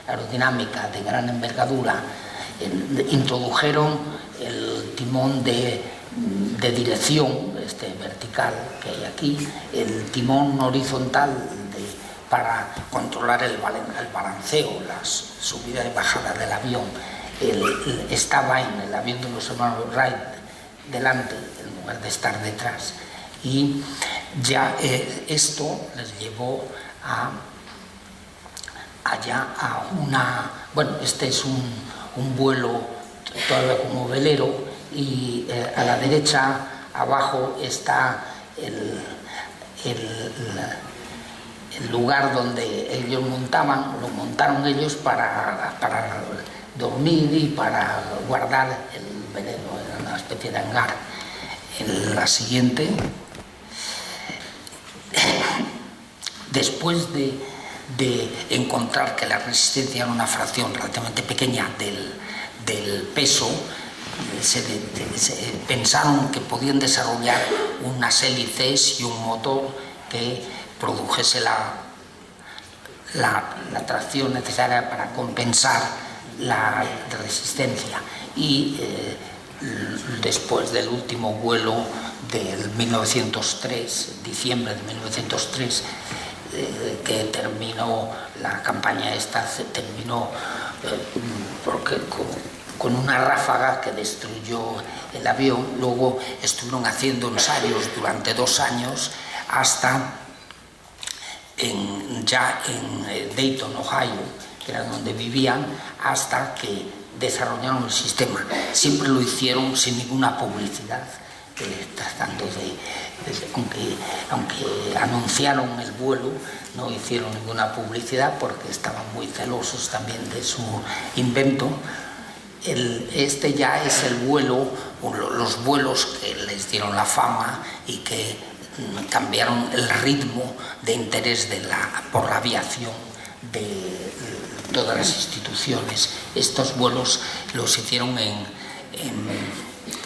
aerodinámica de gran envergadura. Introdujeron el timón de dirección, vertical que hay aquí, el timón horizontal para controlar el balanceo, las subidas y bajadas del avión. Estaba en el avión de los hermanos Wright delante en lugar de estar detrás, y ya esto les llevó este es un vuelo todavía como velero, y a la derecha abajo está el lugar donde ellos montaban, lo montaron ellos para dormir y para guardar el veneno, era una especie de hangar. En la siguiente, después de encontrar que la resistencia era una fracción relativamente pequeña del peso, pensaron que podían desarrollar unas hélices y un motor que produjese la tracción necesaria para compensar la resistencia. Y después del último vuelo del 1903, diciembre de 1903, que terminó la campaña esta, terminó porque con una ráfaga que destruyó el avión. Luego estuvieron haciendo ensayos durante 2 años hasta ya en Dayton, Ohio, que era donde vivían, hasta que desarrollaron el sistema. Siempre lo hicieron sin ninguna publicidad, tratando aunque anunciaron el vuelo, no hicieron ninguna publicidad porque estaban muy celosos también de su invento. Este ya es el vuelo, los vuelos que les dieron la fama y que cambiaron el ritmo de interés por la aviación de todas las instituciones. Estos vuelos los hicieron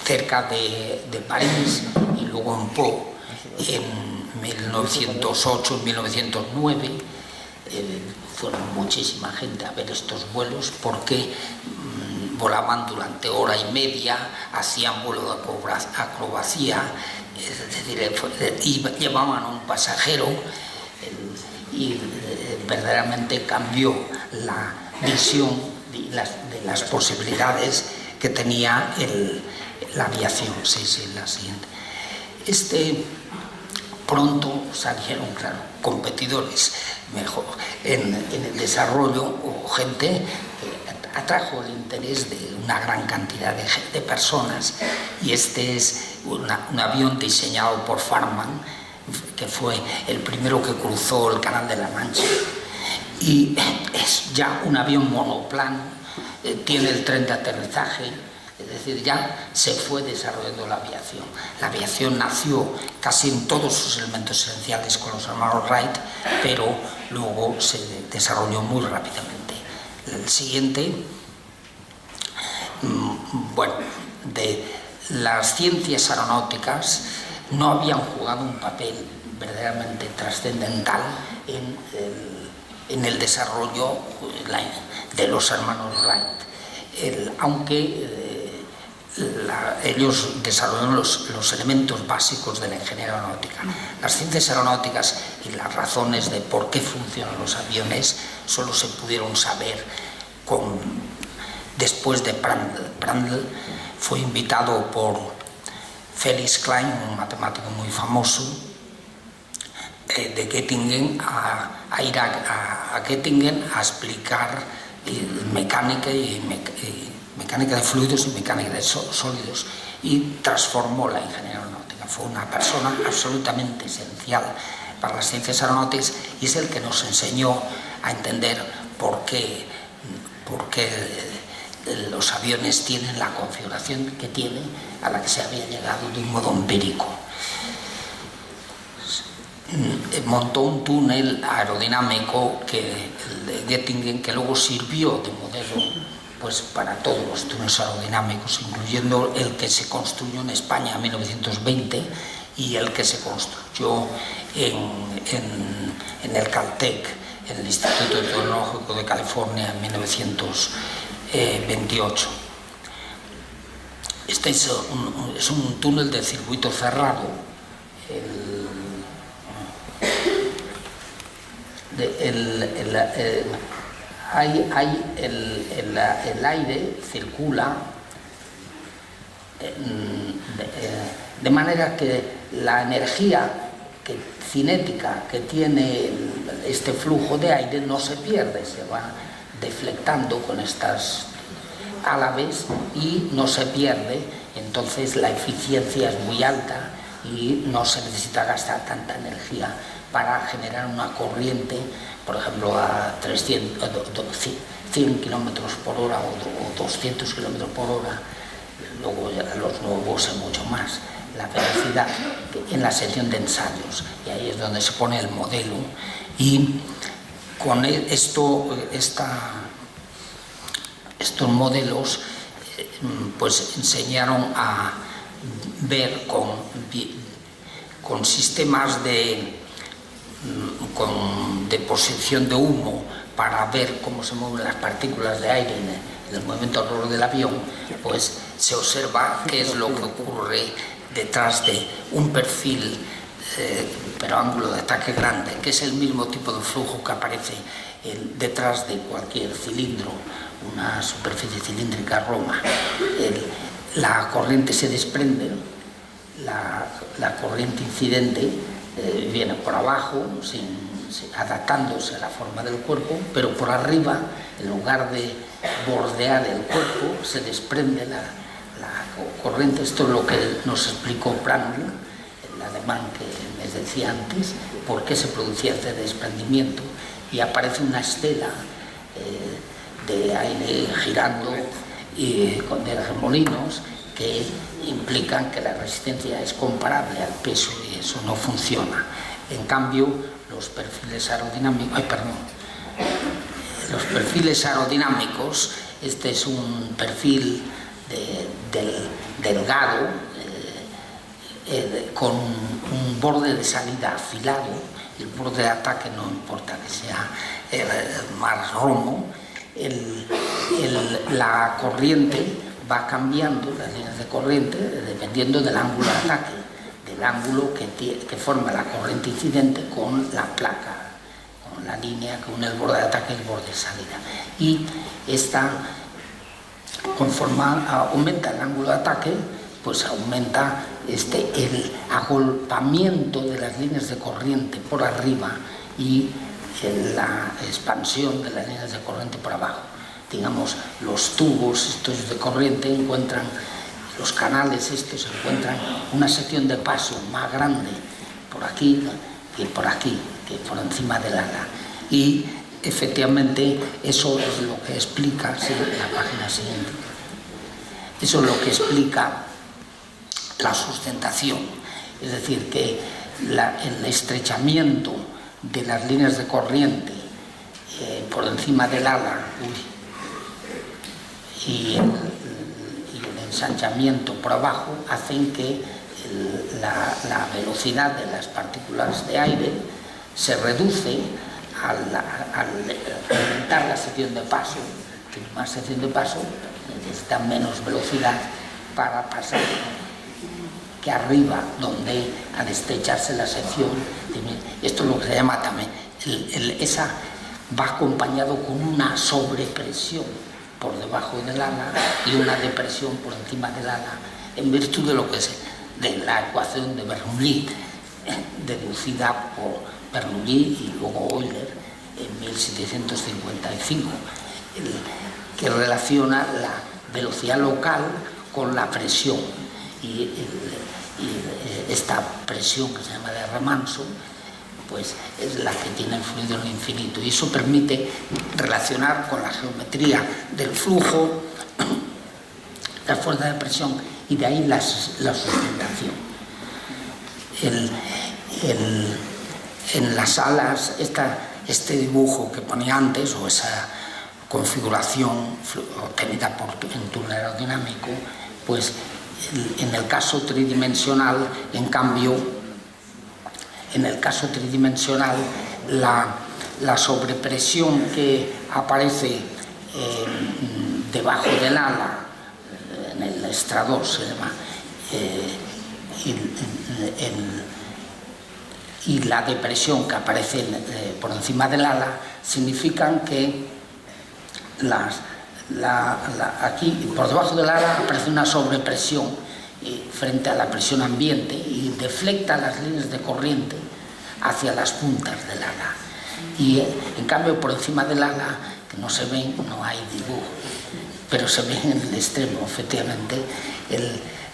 cerca de París y luego en Pau. En 1908, 1909 fueron muchísima gente a ver estos vuelos porque volaban durante hora y media, hacían vuelo de acrobacia, es decir, y llevaban a un pasajero, y verdaderamente cambió la visión de las posibilidades que tenía la aviación. Sí, la siguiente. Pronto salieron, claro, competidores mejor en el desarrollo, o gente que atrajo el interés de una gran cantidad de personas, y este es un avión diseñado por Farman, que fue el primero que cruzó el Canal de la Mancha, y es ya un avión monoplano, tiene el tren de aterrizaje. Es decir, ya se fue desarrollando la aviación. La aviación nació casi en todos sus elementos esenciales con los hermanos Wright, pero luego se desarrolló muy rápidamente. El siguiente, bueno, de las ciencias aeronáuticas no habían jugado un papel verdaderamente trascendental en el desarrollo de los hermanos Wright, aunque ellos desarrollaron los elementos básicos de la ingeniería aeronáutica. Las ciencias aeronáuticas y las razones de por qué funcionan los aviones solo se pudieron saber después de Prandtl. Prandtl fue invitado por Felix Klein, un matemático muy famoso, de Göttingen, a ir a Göttingen a explicar mecánica de fluidos y mecánica de sólidos, y transformó la ingeniería aeronáutica. Fue una persona absolutamente esencial para las ciencias aeronáuticas y es el que nos enseñó a entender por qué los aviones tienen la configuración que tienen, a la que se había llegado de un modo empírico. Montó un túnel aerodinámico de Göttingen, que luego sirvió de modelo pues para todos los túneles aerodinámicos, incluyendo el que se construyó en España en 1920 y el que se construyó en el Caltech, en el Instituto Tecnológico de California, en 1928. Este es un túnel de circuito cerrado. El aire circula de manera que la energía cinética que tiene este flujo de aire no se pierde, se va deflectando con estas álabes y no se pierde. Entonces la eficiencia es muy alta y no se necesita gastar tanta energía para generar una corriente, por ejemplo, a 100 kilómetros por hora o 200 kilómetros por hora. Luego los nuevos es mucho más la velocidad en la sección de ensayos, y ahí es donde se pone el modelo. Y con estos modelos pues enseñaron a ver con sistemas de posición de humo para ver cómo se mueven las partículas de aire en el movimiento alrededor del avión, pues se observa qué es lo que ocurre detrás de un perfil, pero ángulo de ataque grande, que es el mismo tipo de flujo que aparece detrás de cualquier cilindro, una superficie cilíndrica Roma. La corriente se desprende, la corriente incidente viene por abajo, adaptándose a la forma del cuerpo, pero por arriba, en lugar de bordear el cuerpo, se desprende la corriente. Esto es lo que nos explicó Prandtl, el alemán que les decía antes, por qué se producía este desprendimiento, y aparece una estela de aire girando y con remolinos que implican que la resistencia es comparable al peso, y eso no funciona. En cambio, los perfiles aerodinámicos, este es un perfil delgado con un borde de salida afilado. El borde de ataque no importa que sea más romo. La corriente va cambiando, las líneas de corriente, dependiendo del ángulo de ataque, del ángulo que forma la corriente incidente con la placa, con la línea que une el borde de ataque y el borde de salida. Y esta, conforme aumenta el ángulo de ataque, pues aumenta el agolpamiento de las líneas de corriente por arriba y la expansión de las líneas de corriente por abajo. Digamos, los tubos estos de corriente los canales estos encuentran una sección de paso más grande por aquí que por aquí, que por encima del ala. Y efectivamente eso es lo que explica, sí, la página siguiente, eso es lo que explica la sustentación. Es decir, que el estrechamiento de las líneas de corriente por encima del ala y el ensanchamiento por abajo hacen que la velocidad de las partículas de aire se reduce al aumentar la sección de paso. Tiene más sección de paso, necesita menos velocidad para pasar que arriba, donde al estrecharse la sección, esto es lo que se llama también, esa va acompañado con una sobrepresión por debajo del ala y una depresión por encima del ala, en virtud de la ecuación de Bernoulli, deducida por Bernoulli y luego Euler en 1755, que relaciona la velocidad local con la presión, y esta presión que se llama de remanso pues es la que tiene el fluido en el infinito, y eso permite relacionar con la geometría del flujo la fuerza de presión, y de ahí la sustentación. En las alas, este dibujo que ponía antes, o esa configuración obtenida en túnel aerodinámico, pues en el caso tridimensional, en cambio, la sobrepresión que aparece debajo del ala, en el estrador se llama, y la depresión que aparece por encima del ala, significan que aquí por debajo del ala aparece una sobrepresión frente a la presión ambiente, y deflecta las líneas de corriente hacia las puntas del ala. Y en cambio por encima del ala que no se ven, no hay dibujo, pero se ven en el extremo, efectivamente,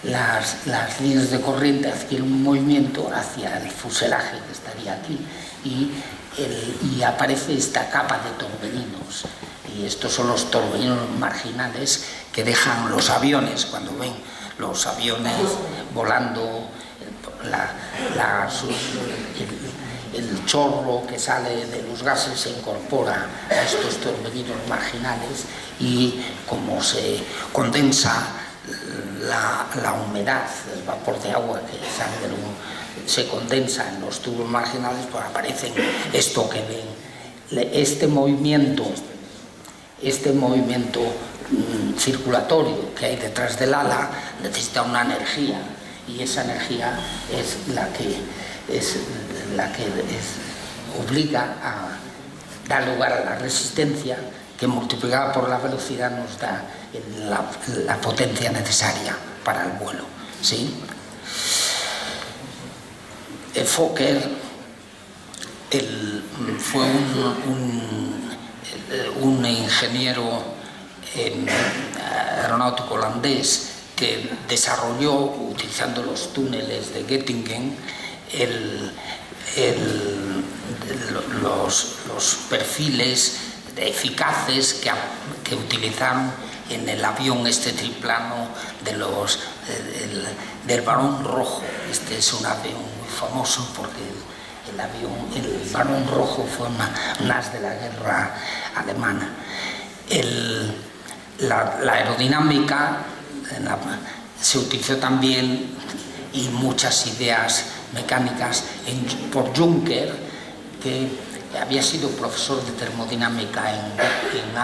las líneas de corriente adquieren un movimiento hacia el fuselaje que estaría aquí y aparece esta capa de torbellinos, y estos son los torbellinos marginales que dejan los aviones cuando ven los aviones volando, el chorro que sale de los gases se incorpora a estos torbellinos marginales, y como se condensa la humedad, el vapor de agua que sale se condensa en los tubos marginales, pues aparecen esto que ven. Este movimiento circulatorio que hay detrás del ala necesita una energía, y esa energía es la que obliga a dar lugar a la resistencia, que multiplicada por la velocidad nos da la potencia necesaria para el vuelo, ¿sí? Fokker fue un ingeniero aeronáutico holandés que desarrolló, utilizando los túneles de Göttingen, los perfiles eficaces que utilizaron en el avión triplano del Barón Rojo. Este es un avión muy famoso porque el Barón Rojo fue un as de la guerra alemana. La aerodinámica se utilizó también, y muchas ideas mecánicas por Juncker, que había sido profesor de termodinámica en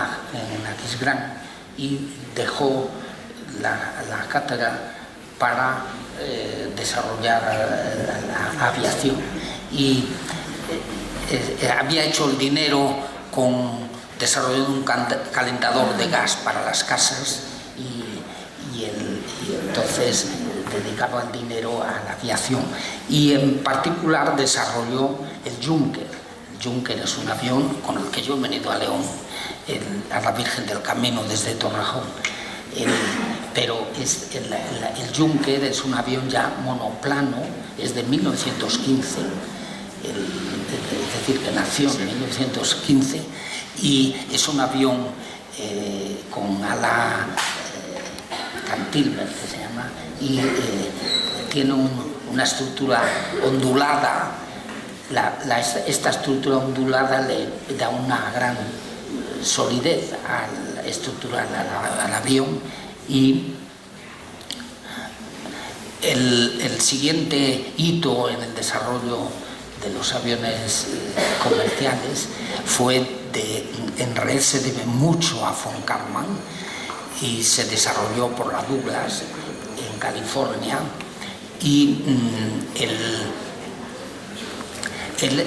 Aquisgrán y dejó la cátedra para desarrollar la aviación, y había hecho el dinero desarrollando un calentador de gas para las casas, y entonces dedicaba el dinero a la aviación, y en particular desarrolló el Junker. El Junker es un avión con el que yo he venido a León, a la Virgen del Camino desde Torrejón, pero el Junker es un avión ya monoplano, es de 1915, es decir, que nació en 1915, y es un avión con ala cantilever, que se llama, y tiene una estructura ondulada. Esta estructura ondulada le da una gran solidez estructural al avión, y el siguiente hito en el desarrollo de los aviones comerciales en realidad se debe mucho a von Karman, y se desarrolló por la Douglas en California, y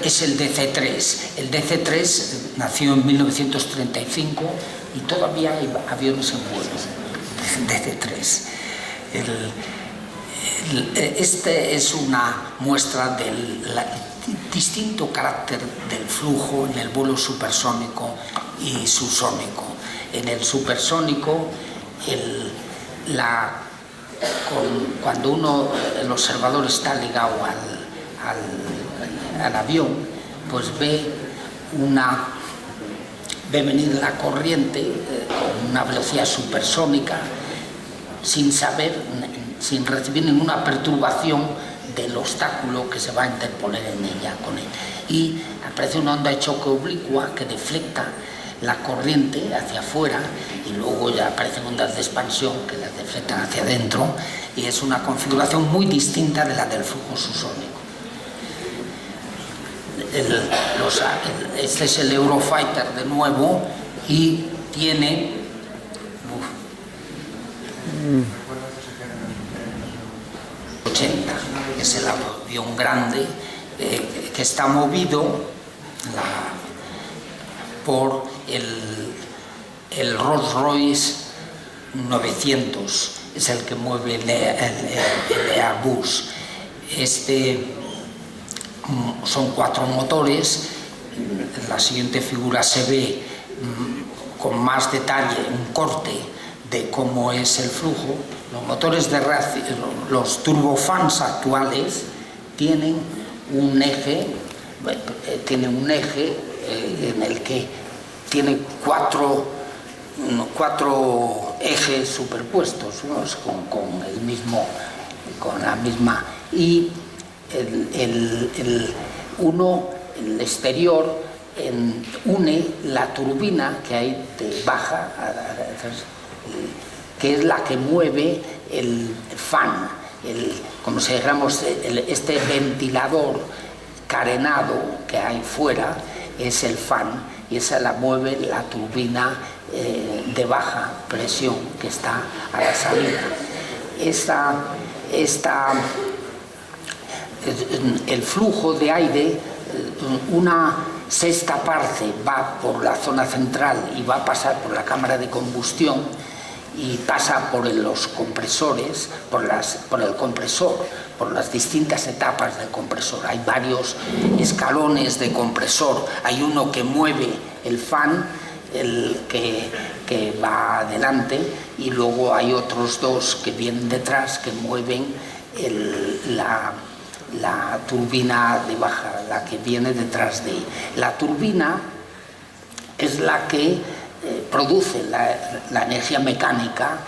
es el DC-3. El DC-3 nació en 1935 y todavía hay aviones en vuelo. DC-3. Este es una muestra del distinto carácter del flujo en el vuelo supersónico y subsónico. En el supersónico, cuando el observador está ligado al avión, pues ve venir la corriente con una velocidad supersónica, sin recibir ninguna perturbación del obstáculo que se va a interponer en ella con él. Y aparece una onda de choque oblicua que deflecta la corriente hacia afuera, y luego ya aparecen ondas de expansión que las deflectan hacia adentro, y es una configuración muy distinta de la del flujo subsónico. Este es el Eurofighter de nuevo, y tiene que es el avión grande que está movido por el Rolls-Royce 900, es el que mueve el Airbus. Son 4 motores. En la siguiente figura se ve con más detalle un corte de cómo es el flujo. Los motores de reacción, los turbofans actuales tienen un eje en el que tiene cuatro ejes superpuestos, unos con la misma, y el exterior une la turbina que hay de baja, que es la que mueve el fan, como si dijéramos, este ventilador carenado que hay fuera es el fan, y esa la mueve la turbina de baja presión que está a la salida. El flujo de aire, una sexta parte va por la zona central y va a pasar por la cámara de combustión y pasa por los compresores, por el compresor, por las distintas etapas del compresor. Hay varios escalones de compresor. Hay uno que mueve el fan, el que va adelante, y luego hay otros dos que vienen detrás que mueven la turbina de baja, la que viene detrás de la turbina. Es la que produce la energía mecánica,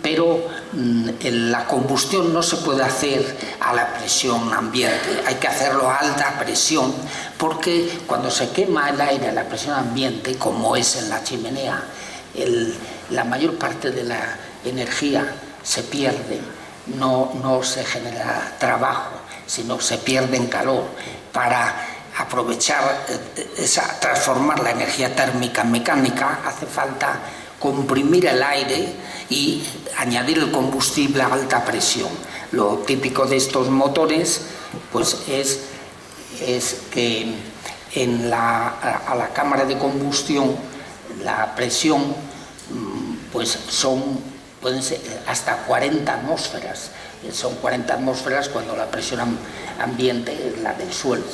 pero la combustión no se puede hacer a la presión ambiente, hay que hacerlo a alta presión, porque cuando se quema el aire a la presión ambiente, como es en la chimenea, la mayor parte de la energía se pierde, no se genera trabajo, sino se pierde en calor. Para aprovechar transformar la energía térmica en mecánica, hace falta comprimir el aire y añadir el combustible a alta presión. Lo típico de estos motores pues es que a la cámara de combustión la presión pues pueden ser hasta 40 atmósferas. Son 40 atmósferas cuando la presión ambiente es la del suelo,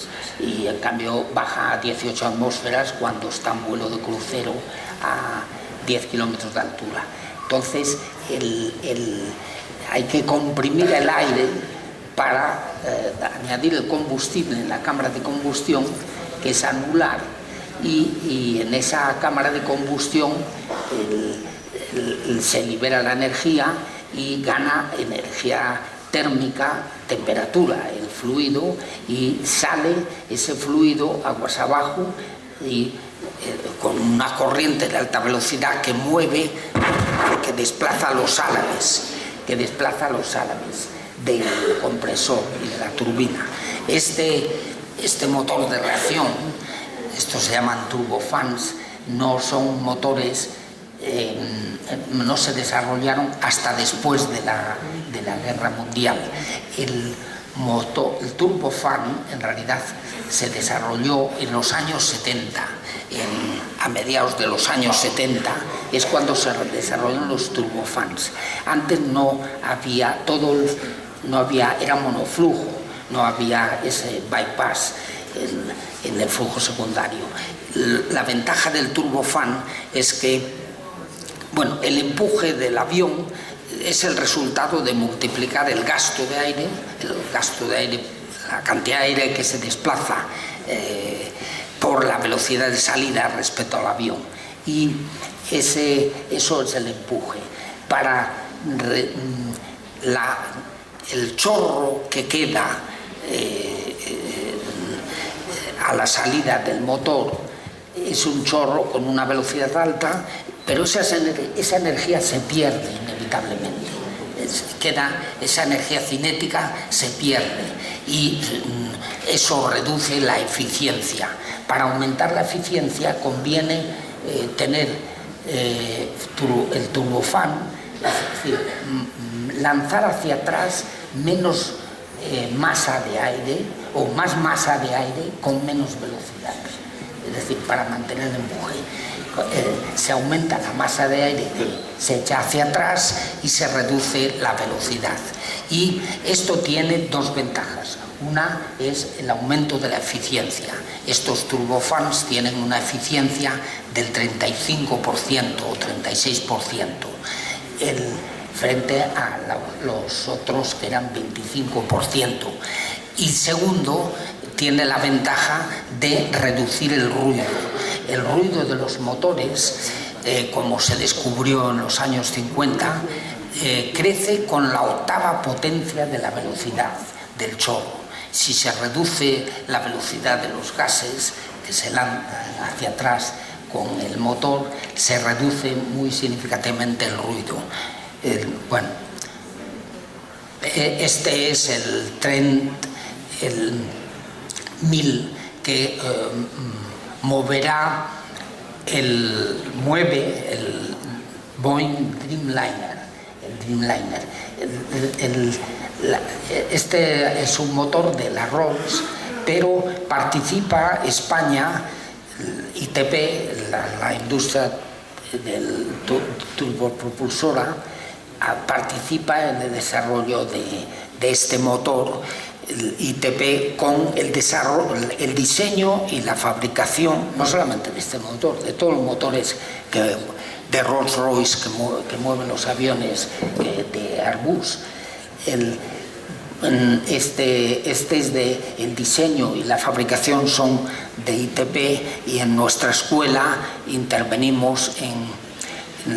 y en cambio baja a 18 atmósferas cuando está en vuelo de crucero a 10 kilómetros de altura. Entonces hay que comprimir el aire para añadir el combustible en la cámara de combustión, que es anular, y en esa cámara de combustión se libera la energía y gana energía térmica, temperatura, el fluido, y sale ese fluido aguas abajo y con una corriente de alta velocidad que mueve, que desplaza los álabes del compresor y de la turbina. Este motor de reacción, estos se llaman turbofans, no son motores, no se desarrollaron hasta después de la Guerra Mundial. El turbofan en realidad se desarrolló en los años 70, a mediados de los años 70 es cuando se desarrollaron los turbofans. Antes era monoflujo, no había ese bypass en el flujo secundario. La ventaja del turbofan es que el empuje del avión es el resultado de multiplicar el gasto de aire, la cantidad de aire que se desplaza por la velocidad de salida respecto al avión, y eso es el empuje. Para el chorro que queda a la salida del motor es un chorro con una velocidad alta, pero esa energía se pierde inevitablemente. Esa energía cinética se pierde, y eso reduce la eficiencia. Para aumentar la eficiencia conviene tener el turbofan, es decir, lanzar hacia atrás menos masa de aire, o más masa de aire con menos velocidad. Es decir, para mantener el empuje se aumenta la masa de aire que se echa hacia atrás y se reduce la velocidad. Y esto tiene dos ventajas. Una es el aumento de la eficiencia. Estos turbofans tienen una eficiencia del 35% o 36%, frente a los otros que eran 25%. Y segundo, tiene la ventaja de reducir el ruido. El ruido de los motores, como se descubrió en los años 50, crece con la octava potencia de la velocidad del chorro. Si se reduce la velocidad de los gases que se lanzan hacia atrás con el motor, se reduce muy significativamente el ruido. Bueno, este es el Trent, el 1000, que mueve el Boeing Dreamliner. Este es un motor de la Rolls, pero participa España, ITP, la industria del turbopropulsora, participa en el desarrollo de este motor, el ITP, con el diseño y la fabricación, no solamente de este motor, de todos los motores de Rolls-Royce que mueven los aviones, de Airbus. El diseño y la fabricación son de ITP, y en nuestra escuela intervenimos en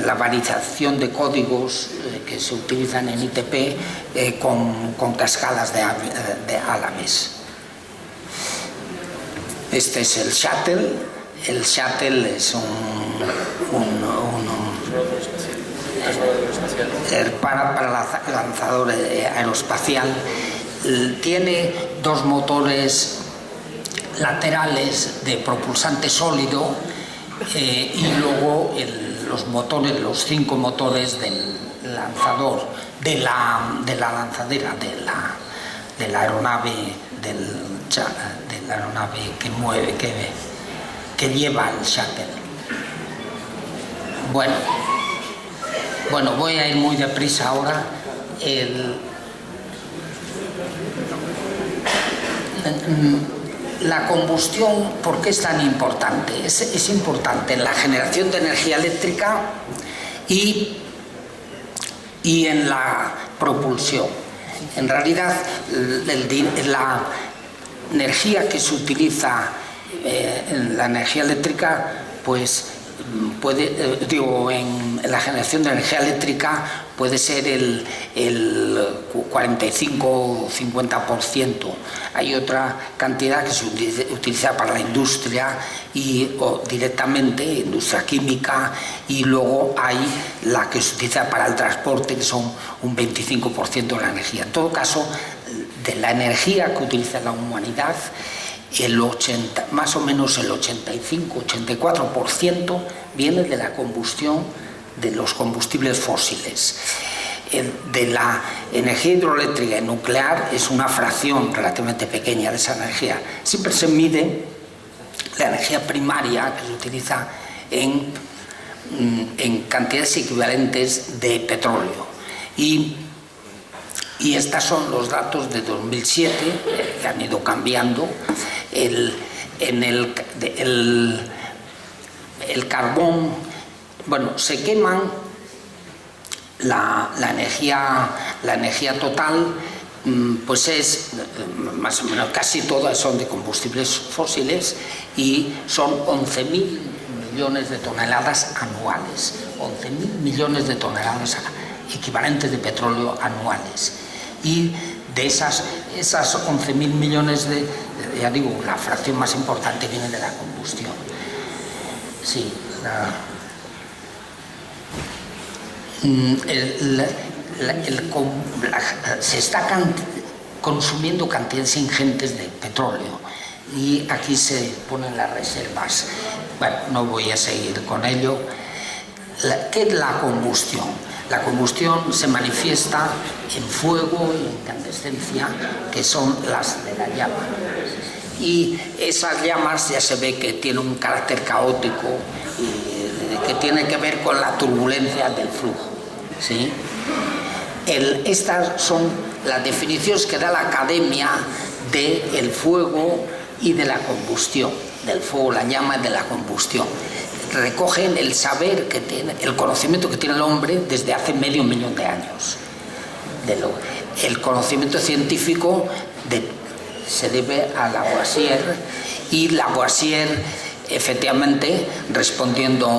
la validación de códigos que se utilizan en ITP con cascadas de álabes. Este es el Shuttle. El Shuttle es para lanzador aeroespacial. Tiene dos motores laterales de propulsante sólido y luego los 5 motores del lanzador, de la lanzadera, de la aeronave, de la aeronave que lleva el Shuttle. Bueno, voy a ir muy deprisa ahora. La combustión, ¿por qué es tan importante? Es importante en la generación de energía eléctrica y en la propulsión. En realidad, la energía que se utiliza en la energía eléctrica, pues en la generación de energía eléctrica puede ser el 45 o 50%. Hay otra cantidad que se utiliza para la industria o directamente, industria química, y luego hay la que se utiliza para el transporte, que son un 25% de la energía. En todo caso, de la energía que utiliza la humanidad, más o menos el 85-84% viene de la combustión de los combustibles fósiles. De la energía hidroeléctrica y nuclear es una fracción relativamente pequeña de esa energía. Siempre se mide la energía primaria que se utiliza en cantidades equivalentes de petróleo. Y estos son los datos de 2007, que han ido cambiando. El carbón, se queman la energía total, pues es más o menos, casi todas son de combustibles fósiles, y son 11.000 millones de toneladas anuales, 11.000 millones de toneladas equivalentes de petróleo anuales. Y de esas 11.000 millones ya digo, la fracción más importante viene de la combustión. Sí, se está consumiendo cantidades ingentes de petróleo, y aquí se ponen las reservas. No voy a seguir con ello. ¿Qué es la combustión? La combustión se manifiesta en fuego y incandescencia, que son las de la llama. Y esas llamas ya se ve que tienen un carácter caótico y que tiene que ver con la turbulencia del flujo, ¿sí? Estas son las definiciones que da la Academia del fuego y de la combustión, del fuego, la llama y de la combustión. Recogen el saber que tiene, el conocimiento que tiene el hombre desde hace medio millón de años. El conocimiento científico se debe a Lavoisier, y Lavoisier, efectivamente, respondiendo a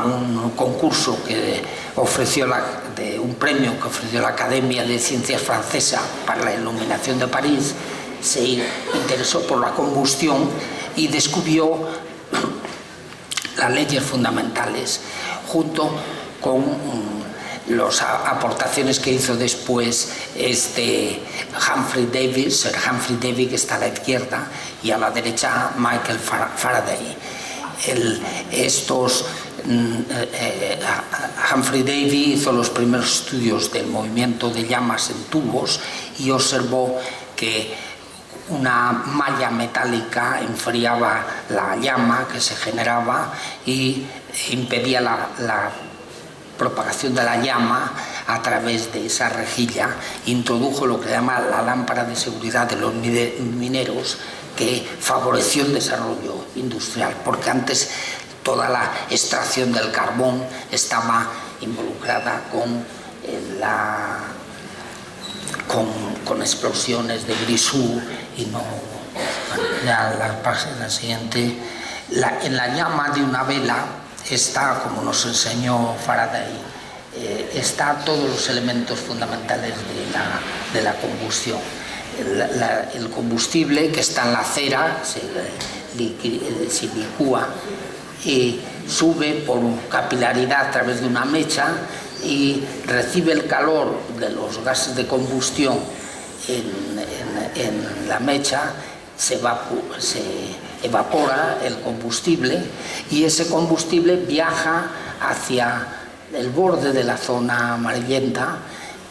un concurso que ofreció de un premio que ofreció la Academia de Ciencias Francesa para la iluminación de París, se interesó por la combustión y descubrió las leyes fundamentales, junto con las aportaciones que hizo después Humphrey Davy, Sir Humphrey Davy, que está a la izquierda, y a la derecha Michael Faraday. Humphrey Davy hizo los primeros estudios del movimiento de llamas en tubos y observó que una malla metálica enfriaba la llama que se generaba y impedía la propagación de la llama a través de esa rejilla. Introdujo lo que se llama la lámpara de seguridad de los mineros, que favoreció el desarrollo industrial, porque antes toda la extracción del carbón estaba involucrada con explosiones de grisú y no. La siguiente, en la llama de una vela está, como nos enseñó Faraday, está todos los elementos fundamentales de la combustión. El combustible que está en la cera se licúa y sube por capilaridad a través de una mecha y recibe el calor de los gases de combustión en la mecha, se evapora el combustible y ese combustible viaja hacia el borde de la zona amarillenta,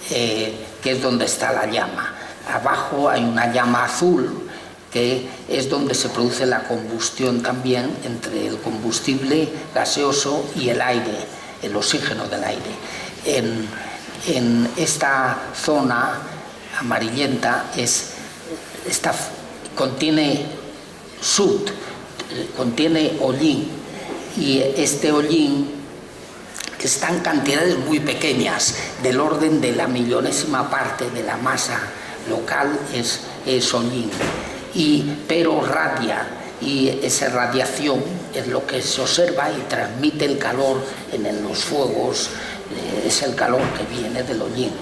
que es donde está la llama. Abajo hay una llama azul, que es donde se produce la combustión también entre el combustible gaseoso y el aire, el oxígeno del aire. En esta zona amarillenta contiene sud, contiene hollín, y este hollín está en cantidades muy pequeñas, del orden de la millonésima parte de la masa local es hollín, pero radia, y esa radiación es lo que se observa y transmite el calor en los fuegos, es el calor que viene del hollín.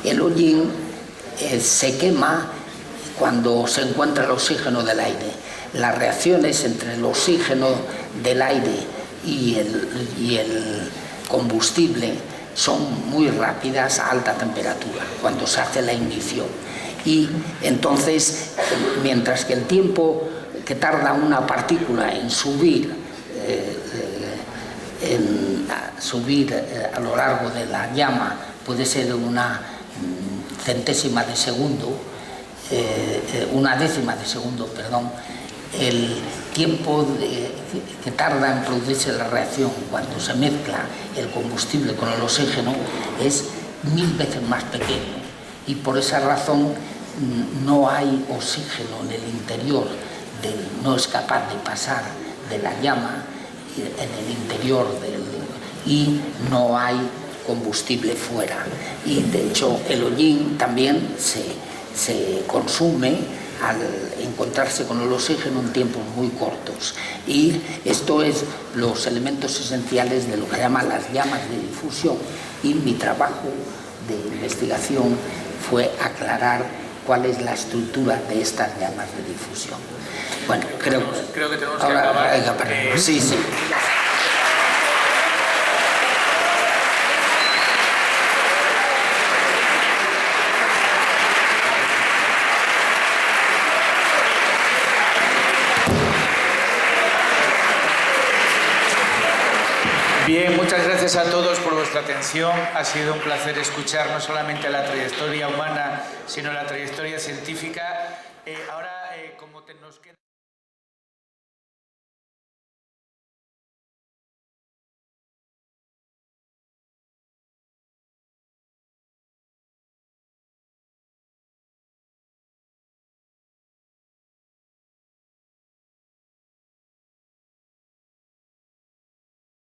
El hollín se quema cuando se encuentra el oxígeno del aire. Las reacciones entre el oxígeno del aire y el combustible son muy rápidas a alta temperatura cuando se hace la ignición, y entonces, mientras que el tiempo que tarda una partícula en subir a lo largo de la llama puede ser una centésima de segundo, una décima de segundo, perdón, el tiempo que tarda en producirse la reacción cuando se mezcla el combustible con el oxígeno es 1000 veces más pequeño, y por esa razón no hay oxígeno en el interior, no es capaz de pasar de la llama en el interior y no hay combustible fuera. Y de hecho el hollín también se consume al encontrarse con el oxígeno en tiempos muy cortos, y esto es los elementos esenciales de lo que llaman las llamas de difusión, y mi trabajo de investigación fue aclarar cuál es la estructura de estas llamas de difusión. Bueno, creo que tenemos que acabar. Sí. Bien, muchas gracias a todos por vuestra atención. Ha sido un placer escuchar no solamente la trayectoria humana, sino la trayectoria científica. Ahora, como nos queda...